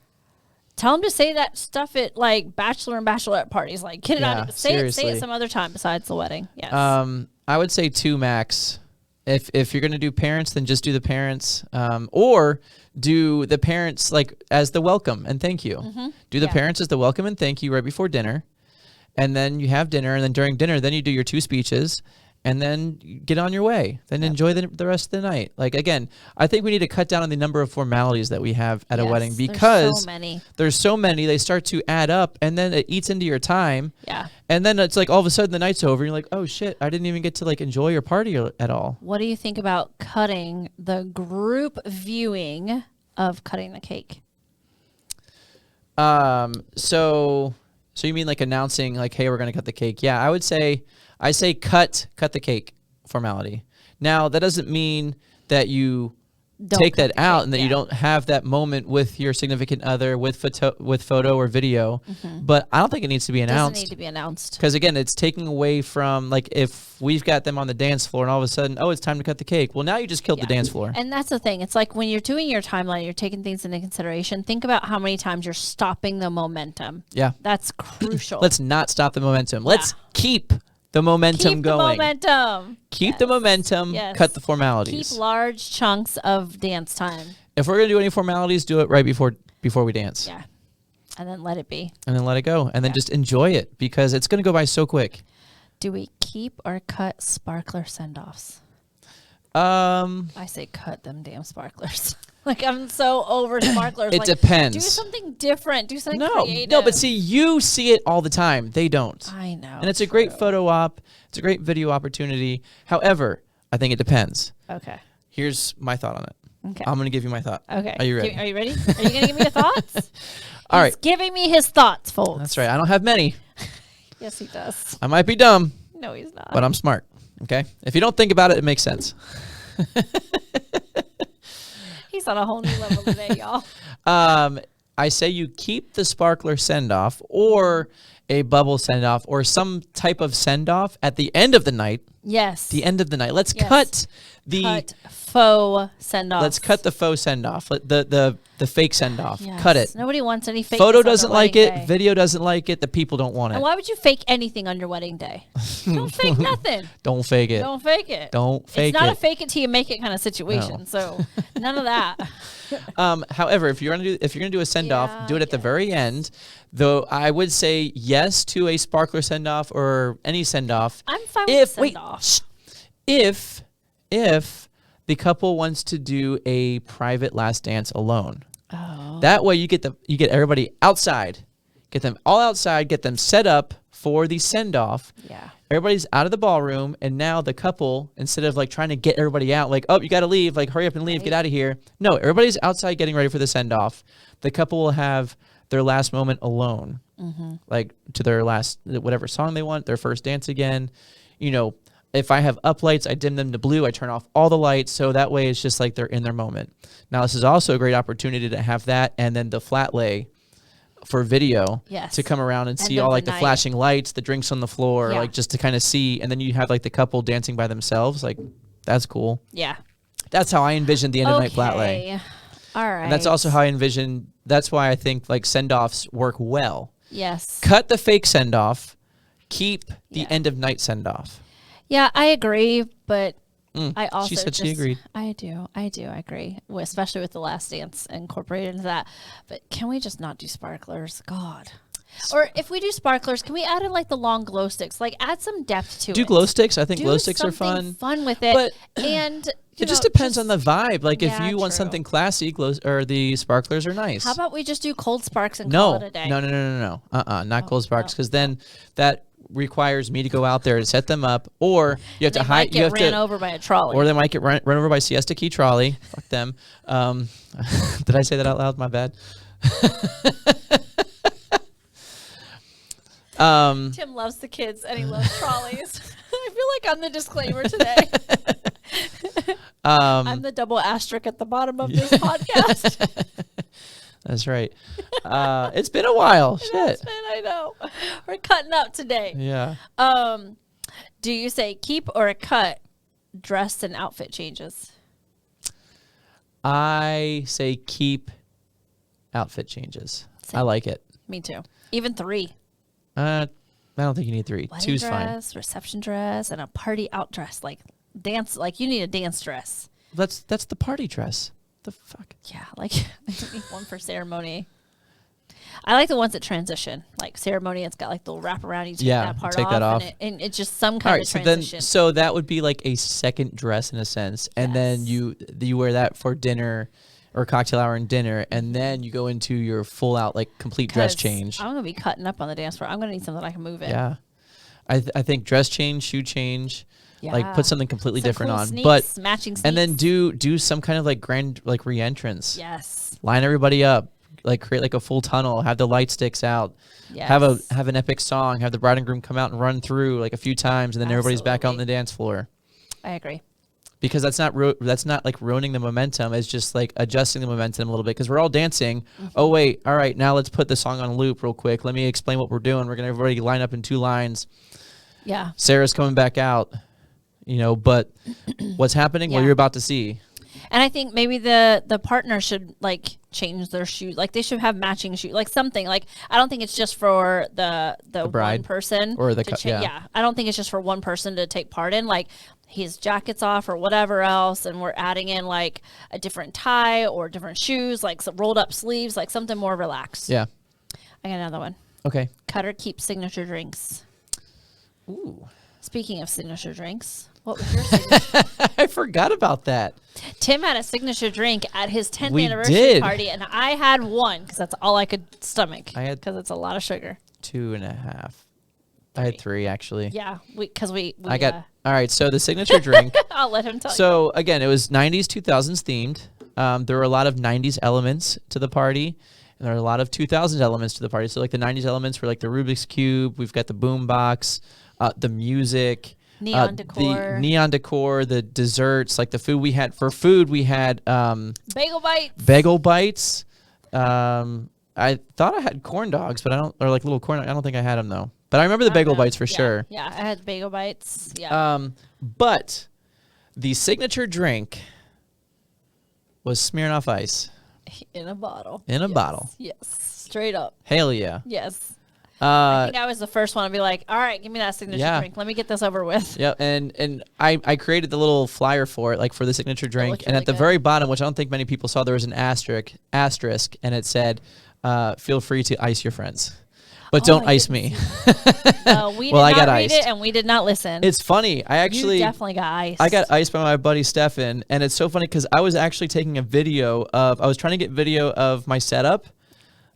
tell them to say that stuff at like bachelor and bachelorette parties. Like, get it out. Say it some other time besides the wedding. Yes. I would say 2 max. If you're going to do parents, then just do the parents. Or do the parents like as the welcome and thank you. Mm-hmm. Do the parents as the welcome and thank you right before dinner. And then you have dinner, and then during dinner, then you do your 2 speeches, and then you get on your way. Then enjoy the rest of the night. Like, again, I think we need to cut down on the number of formalities that we have at a wedding because there's so many. They start to add up, and then it eats into your time. Yeah. And then it's like all of a sudden the night's over, and you're like, oh, shit, I didn't even get to, like, enjoy your party at all. What do you think about cutting the group viewing of cutting the cake? So you mean like announcing like, hey, we're going to cut the cake. Yeah, I say cut the cake formality. Now, that doesn't mean that you take cut that the out cake, and then yeah. you don't have that moment with your significant other with photo or video. But I don't think it needs to be Doesn't announced. need to be announced. Because again, it's taking away from, like, if we've got them on the dance floor and all of a sudden, oh, it's time to cut the cake. Well, now you just killed the dance floor. And that's the thing. It's like when you're doing your timeline, you're taking things into consideration. Think about how many times you're stopping the momentum. Yeah. That's crucial. Let's not stop the momentum. Let's keep the momentum Keep going. the momentum. Keep the momentum. Yes. Cut the formalities. Keep large chunks of dance time. If we're going to do any formalities, do it right before we dance. Yeah. And then let it be. And then let it go. And then just enjoy it because it's going to go by so quick. Do we keep or cut sparkler send-offs? I say cut them damn sparklers. Like, I'm so over sparklers. It like, depends. Do something different. Do something No, creative. no, but see, you see it all the time. They don't. I know. And it's a great photo op. It's a great video opportunity. However, I think it depends. Okay. Here's my thought on it. Okay. I'm going to give you my thought. Okay. Are you ready? Are you ready? Are you going to give me your thoughts? All right. He's giving me his thoughts, folks. That's right. I don't have many. Yes, he does. I might be dumb, No, he's not. but I'm smart. Okay? If you don't think about it, it makes sense. He's on a whole new level today, y'all. I say you keep the sparkler send-off or a bubble send-off or some type of send-off at the end of the night. Yes. The end of the night. Let's Yes. cut the Cut faux send-off. let's cut the faux send-off. The fake send-off. Cut it. Nobody wants any fake. Photo doesn't like it. Video doesn't like it. The people don't want it. And why would you fake anything on your wedding day? Don't fake nothing. Don't fake it. Don't fake it. Don't fake It's not it. a fake it till you make it kind of situation. No. So none of that. However, if you're gonna do a send off, Yeah, do it at the very end. Though I would say yes to a sparkler send off or any send off. I'm fine with send off. If the couple wants to do a private last dance alone, that way you get everybody outside, get them all outside, get them set up for the send off. Yeah. Everybody's out of the ballroom, and now the couple, instead of like trying to get everybody out, like, oh, you got to leave, like, hurry up and leave, get out of here. No, everybody's outside getting ready for the send off. The couple will have their last moment alone, like to their last, whatever song they want, their first dance again. You know, if I have up lights, I dim them to blue. I turn off all the lights, so that way it's just like they're in their moment. Now, this is also a great opportunity to have that, and then the flat lay for video to come around and see all like the flashing lights, the drinks on the floor, like just to kind of see. And then you have like the couple dancing by themselves. Like, that's cool. Yeah. That's how I envisioned the end of night flat lay. All right. And that's also how I envision. That's why I think like send offs work well. Yes. Cut the fake send off, keep the end of night send off. Yeah, I agree, but I also she said she agreed. I agree, especially with the last dance incorporated into that. But can we just not do sparklers? God. Or if we do sparklers, can we add in like the long glow sticks? Like add some depth to it. Do glow sticks. I think Do glow sticks are something fun. Fun with it. But and it just depends on the vibe. Like if Yeah, you want true. something classy, or the sparklers are nice. How about we just do cold sparks and call it a day? No. Not cold sparks, because then that requires me to go out there and set them up, or you have to hide. Get ran over by a trolley, or they might get run over by Siesta Key trolley. Fuck them. Did I say that out loud? My bad. Tim loves the kids and he loves trolleys. I feel like I'm the disclaimer today. I'm the double asterisk at the bottom of this podcast. That's right. It's been a while. Shit. I know. We're cutting up today. Yeah. Do you say keep or cut dress and outfit changes? I say keep outfit changes. Same. I like it. Me too. Even 3. I don't think you need 3. Wedding 2's fine. dress, reception dress, and a party out dress. Like dance. Like you need a dance dress. That's the party dress. The fuck? Yeah, like I don't need one for ceremony. I like the ones that transition, like ceremony. It's got like the wrap around. You take that part take off, that off. and it's just some kind of transition. So that would be like a second dress in a sense, and then you wear that for dinner or cocktail hour and dinner, and then you go into your full out like complete dress change. I'm gonna be cutting up on the dance floor. I'm gonna need something I can move in. Yeah, I think dress change, shoe change. Yeah. Like put something completely different cool on, sneaks, but matching sneaks. and then do some kind of like grand like re-entrance. Yes. Line everybody up, like create like a full tunnel, have the light sticks out. Yes. Have an epic song, have the bride and groom come out and run through like a few times, and then everybody's back out on the dance floor. I agree. because that's not like ruining the momentum. It's just like adjusting the momentum a little bit because we're all dancing. Oh wait, all right, now let's put the song on loop real quick. Let me explain what we're doing. We're gonna everybody line up in 2 lines. Yeah. Sarah's coming back out, but what's happening? Well, Yeah. you're about to see. And I think maybe the partner should like change their shoes. Like they should have matching shoes, like something. Like I don't think it's just for the bride one person or the yeah. I don't think it's just for one person to take part in. Like his jacket's off or whatever else, and we're adding in like a different tie or different shoes, like some rolled up sleeves, like something more relaxed. Yeah. I got another one. Okay. Cut or keep signature drinks. Ooh. Speaking of signature drinks, what was your signature? I forgot about that. Tim had a signature drink at his 10th We anniversary did. party, and I had one because that's all I could stomach. I had because it's a lot of sugar. 2.5. I had 3 actually. Yeah, because we I got all right. So the signature drink. I'll let him tell you. So again, it was 90s, 2000s themed. There were a lot of 90s elements to the party, and there are a lot of 2000s elements to the party. So like the 90s elements were like the Rubik's Cube. We've got the boom box, the music, Neon decor. the neon decor, the desserts, like the food we had. For food, we had Bagel bites. bagel bites. I thought I had corn dogs, but I don't, or like little corn. I don't think I had them though. But I remember the bagel bites for sure. Yeah, I had bagel bites. Yeah. But the signature drink was Smirnoff Ice. In a bottle. In a bottle. Yes. Straight up. Hell yeah. Yes. I think I was the first one to be like, all right, give me that signature Yeah. drink. Let me get this over with. Yep, and I created the little flyer for it, like for the signature drink, looked and really at the good. very bottom, which I don't think many people saw, there was an asterisk, and it said, "Feel free to ice your friends, but don't I ice didn't me." We Well, I did not got read iced. it, and we did not listen. It's funny. I actually you definitely got iced. I got iced by my buddy Stefan, and it's so funny because I was actually taking a video of. I was trying to get video of my setup.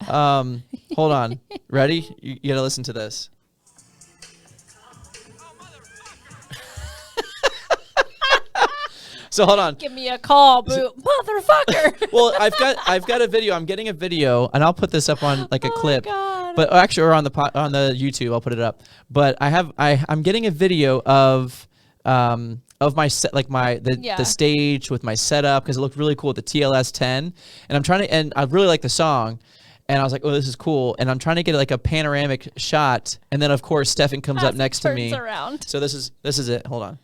Hold on. Ready? You gotta listen to this. So hold on. Give me a call, boo, motherfucker. Well, I've got a video. I'm getting a video, and I'll put this up on like a clip. God. But actually, or on the YouTube, I'll put it up. But I'm getting a video of my set, like the stage with my setup, because it looked really cool with the TLS 10, and I really like the song. And I was like, oh, this is cool. And I'm trying to get like a panoramic shot. And then, of course, Stefan comes up next to me. Around. So this is it. Hold on.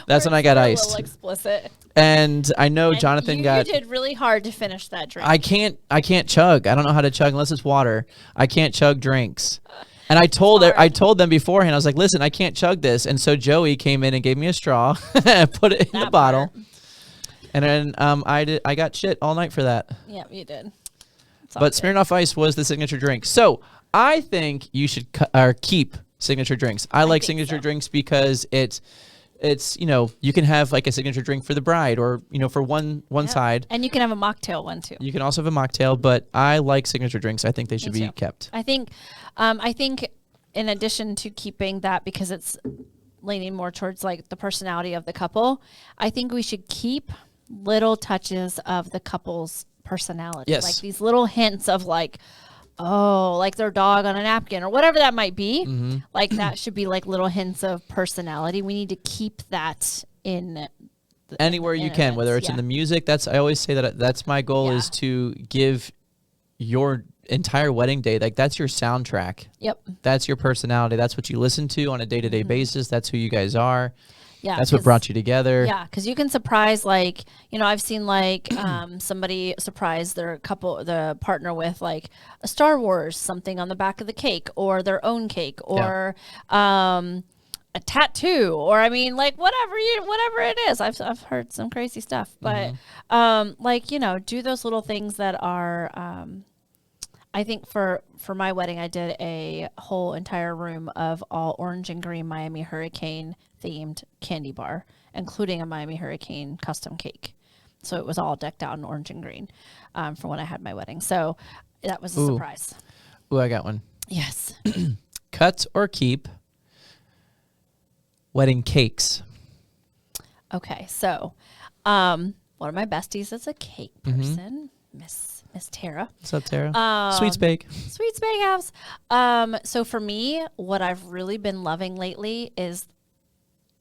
That's when I got A iced. little explicit. And I know Jonathan you did really hard to finish that drink. I can't chug. I don't know how to chug unless it's water. I can't chug drinks. And I told them beforehand, I was like, listen, I can't chug this. And so Joey came in and gave me a straw, put it in the bottle. And then I got shit all night for that. Yeah, you did. But Smirnoff Ice was the signature drink. So I think you should keep signature drinks. I like signature drinks because it's you can have like a signature drink for the bride, or for one side. And you can have a mocktail one too. You can also have a mocktail, but I like signature drinks. I think they should be kept. I think in addition to keeping that, because it's leaning more towards like the personality of the couple, I think we should keep little touches of the couple's personality. Yes. Like these little hints of like, oh, like their dog on a napkin or whatever that might be. Mm-hmm. Like that should be like little hints of personality. We need to keep that in anywhere you can, events, whether it's in the music. I always say that's my goal, is to give your entire wedding day, like that's your soundtrack. Yep. That's your personality. That's what you listen to on a day-to-day basis. That's who you guys are. Yeah, that's what brought you together. Yeah, because you can surprise, like, I've seen like somebody surprise their the partner with like a Star Wars something on the back of the cake, or their own cake, or a tattoo, or like whatever it is. I've heard some crazy stuff, but do those little things that are. I think for my wedding, I did a whole entire room of all orange and green Miami Hurricane themed candy bar, including a Miami Hurricane custom cake. So it was all decked out in orange and green for when I had my wedding. So that was a surprise. Ooh, I got one. Yes. Cut or keep wedding cakes. Okay, so one of my besties is a cake person, Miss Miss Tara. What's up, Tara? Sweets Bake. Sweets Bake House. So for me, what I've really been loving lately is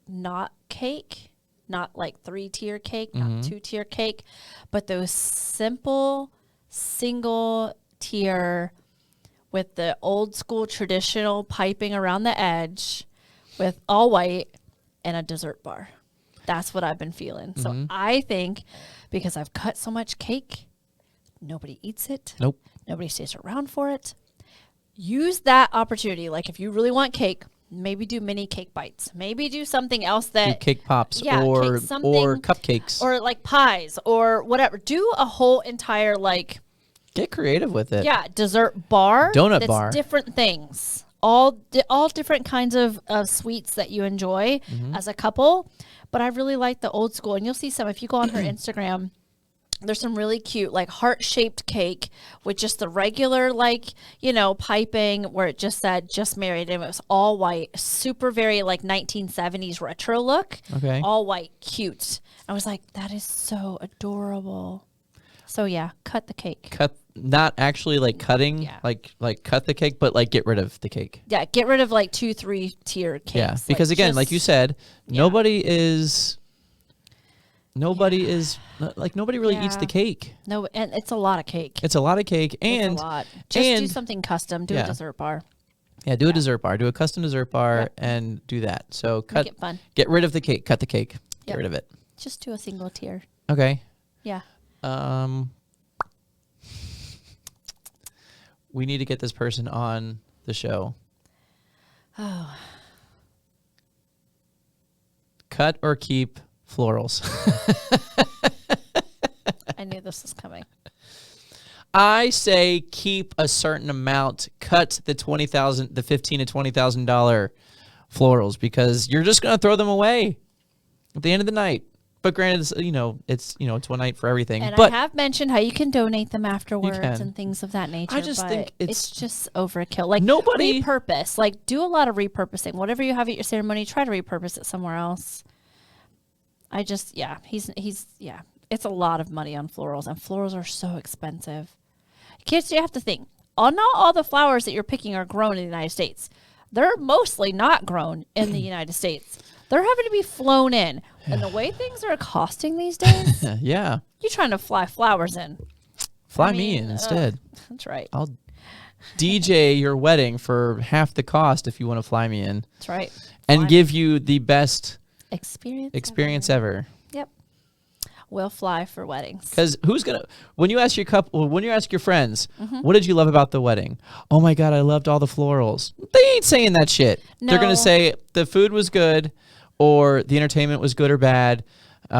not cake, not like 3-tier cake, not 2-tier cake, but those simple single tier with the old school traditional piping around the edge with all white and a dessert bar. That's what I've been feeling. So I think because I've cut so much cake, nobody eats it. Nope. Nobody stays around for it. Use that opportunity. Like if you really want cake, maybe do mini cake bites. Maybe do something else that Do cake pops yeah, or cake something, or cupcakes. or like pies or whatever. Do a whole entire like Get creative with it. dessert bar, Donut that's bar. different things. All different kinds of sweets that you enjoy as a couple. But I really like the old school, and you'll see some if you go on her Instagram. There's some really cute, like heart-shaped cake with just the regular, like, piping where it just said "just married" and it was all white, super very like 1970s retro look. Okay. All white, cute. I was like, that is so adorable. So yeah, cut the cake. Cut, not actually like cutting, Yeah. like cut the cake, but like get rid of the cake. Yeah, get rid of like 2-3-tier cakes. Yeah, because again, like you said, nobody really eats the cake. No, and it's a lot of cake. It's a lot of cake, and It's a lot. Just do and- something custom. Do a dessert bar. Yeah, do a dessert bar. Do a custom dessert bar Yep. and do that. So Make it fun. get rid of the cake. Cut the cake. Get Yep. rid of it. Just do a single tier. Okay. Yeah. We need to get this person on the show. Oh. Cut or keep florals. I knew this was coming. I say keep a certain amount. Cut the $15,000 to $20,000 florals because you're just gonna throw them away at the end of the night. But granted, it's one night for everything. And but I have mentioned how you can donate them afterwards can. and things of that nature. I just but think it's just overkill. Like Nobody- repurpose. Like do a lot of repurposing. Whatever you have at your ceremony, try to repurpose it somewhere else. It's a lot of money on florals, and florals are so expensive. Kids, you have to think. Not all the flowers that you're picking are grown in the United States. They're mostly not grown in the United States. They're having to be flown in. And the way things are costing these days, yeah, you're trying to fly flowers in. fly me in instead. That's right. I'll DJ your wedding for half the cost if you want to fly me in, That's right. and Fly give you the best experience ever. Yep. We'll fly for weddings. Because when you ask your friends, Mm-hmm. what did you love about the wedding? Oh my God, I loved all the florals. They ain't saying that shit. They're No. gonna say the food was good, or the entertainment was good or bad. They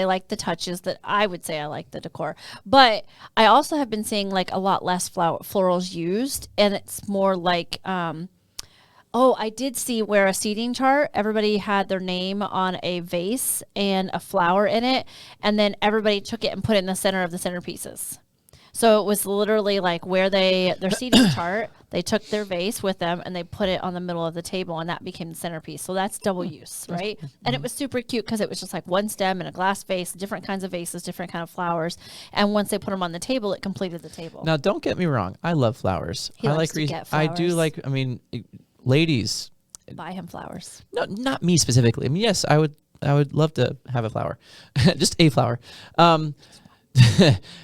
like the touches that I would say I like the decor. But I also have been seeing like a lot less florals used, and it's more like I did see where a seating chart, everybody had their name on a vase and a flower in it, and then everybody took it and put it in the center of the centerpieces. So it was literally like where their seating chart, they took their vase with them and they put it on the middle of the table, and that became the centerpiece. So that's double use, right? And it was super cute because it was just like one stem and a glass vase, different kinds of vases, different kind of flowers. And once they put them on the table, it completed the table. Now, don't get me wrong. I love flowers. He I likes like to get I do flowers. like. I mean, ladies. Buy him flowers. No, not me specifically. I mean, yes, I would love to have a flower, just a flower.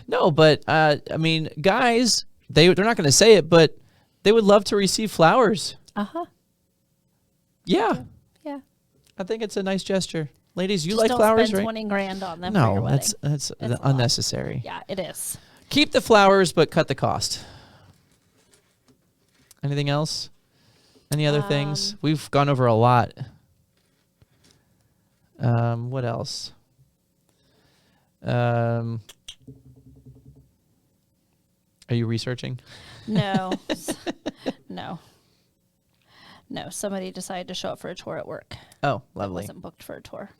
No, but I mean, guys, they're not going to say it, but they would love to receive flowers. Uh-huh. Yeah, Yeah. I think it's a nice gesture. Ladies, you Just like don't flowers, spend right? $20,000 on them for your No, wedding. that's a lot. unnecessary. Yeah, it is. Keep the flowers, but cut the cost. Anything else? Any other things? We've gone over a lot. What else? Are you researching? No. No. No, somebody decided to show up for a tour at work. Oh, I lovely. wasn't booked for a tour.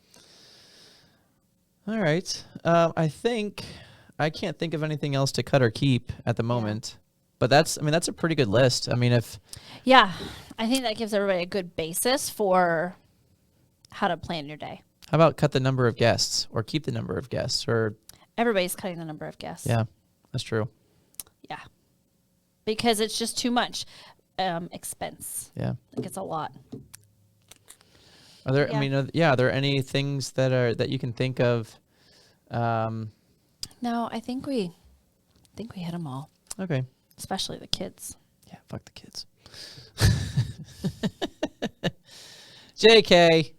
All right. I can't think of anything else to cut or keep at the moment. But that's a pretty good list. I mean, Yeah, I think that gives everybody a good basis for how to plan your day. how about cut the number of guests or keep the number of guests or Everybody's cutting the number of guests. Yeah, that's true. Yeah. Because it's just too much expense. Yeah. Like it's a lot. Are there? Yeah. I mean, are there any things that you can think of? No, I think we hit them all, Okay. especially the kids. Yeah. Fuck the kids. JK.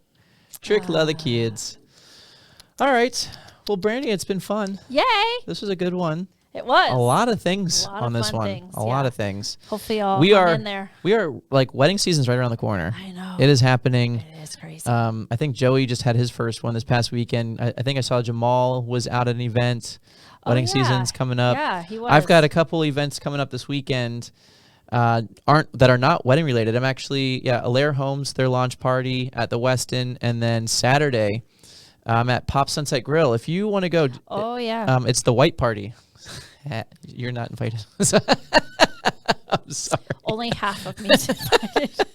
Trick the kids. All right. Well, Brandy, it's been fun. Yay! This was a good one. It was. A lot of things A lot on of this fun one. things, A lot yeah. of things. Hopefully y'all We hung are in there. We are like wedding season's right around the corner. I know. It is happening. It is crazy. I think Joey just had his first one this past weekend. I think I saw Jamal was out at an event. Wedding yeah. season's coming up. Yeah, he was. I've got a couple events coming up this weekend. That are not wedding related. I'm actually Alaire Homes, their launch party at the Westin, and then Saturday I'm at Pop Sunset Grill. If you want to go, Oh yeah. it's the white party. You're not invited. I'm sorry. Only half of me is invited.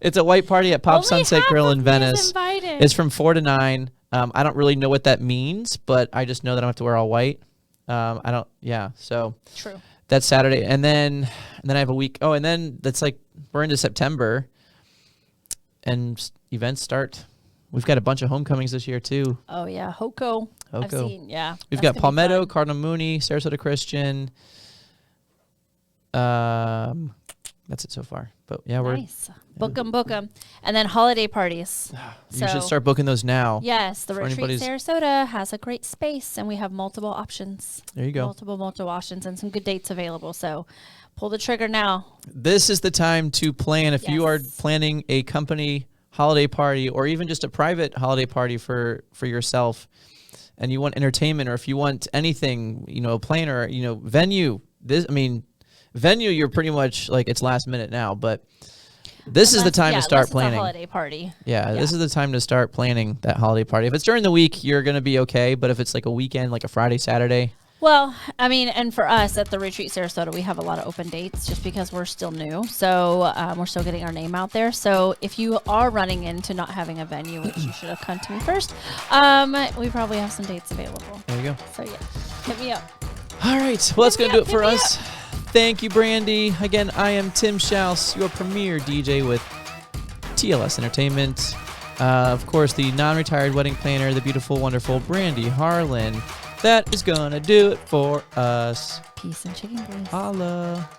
It's a white party at Pop Only Sunset half Grill of in me is Venice. invited. It's from 4 to 9. I don't really know what that means, but I just know that I don't have to wear all white. I don't. Yeah. So True. that's Saturday, and then I have a week. Oh, and then that's like we're into September, and events start. We've got a bunch of homecomings this year too. Oh yeah, Hoko. I've Hoko. seen. Yeah. We've that's got gonna be Palmetto, fun. Cardinal Mooney, Sarasota Christian. That's it so far. But yeah, Nice. Book them. And then holiday parties. you should start booking those now. Yes, the For Retreat anybody's- Sarasota has a great space, and we have multiple options. There you go. Multiple options, and some good dates available. So, pull the trigger now. This is the time to plan. If you are Yes. planning a company holiday party or even just a private holiday party for yourself, and you want entertainment, or if you want anything, a planner, venue. Venue, you're pretty much like it's last minute now, but this is the time to start Unless planning. It's a holiday party. Yeah, this is the time to start planning that holiday party. If it's during the week, you're going to be okay, but if it's like a weekend, like a Friday, Saturday, Well, I mean, and for us at the Retreat Sarasota, we have a lot of open dates just because we're still new. So we're still getting our name out there. So if you are running into not having a venue, which you should have come to me first, we probably have some dates available. there you go. So yeah, hit me up. All right. Well, that's Hit going me to do up, it for hit me us. Thank you, Brandy. Again, I am Tim Schaus, your premier DJ with TLS Entertainment. Of course, the non-retired wedding planner, the beautiful, wonderful Brandy Harlan. That is going to do it for us. Peace and chicken grease. Holla.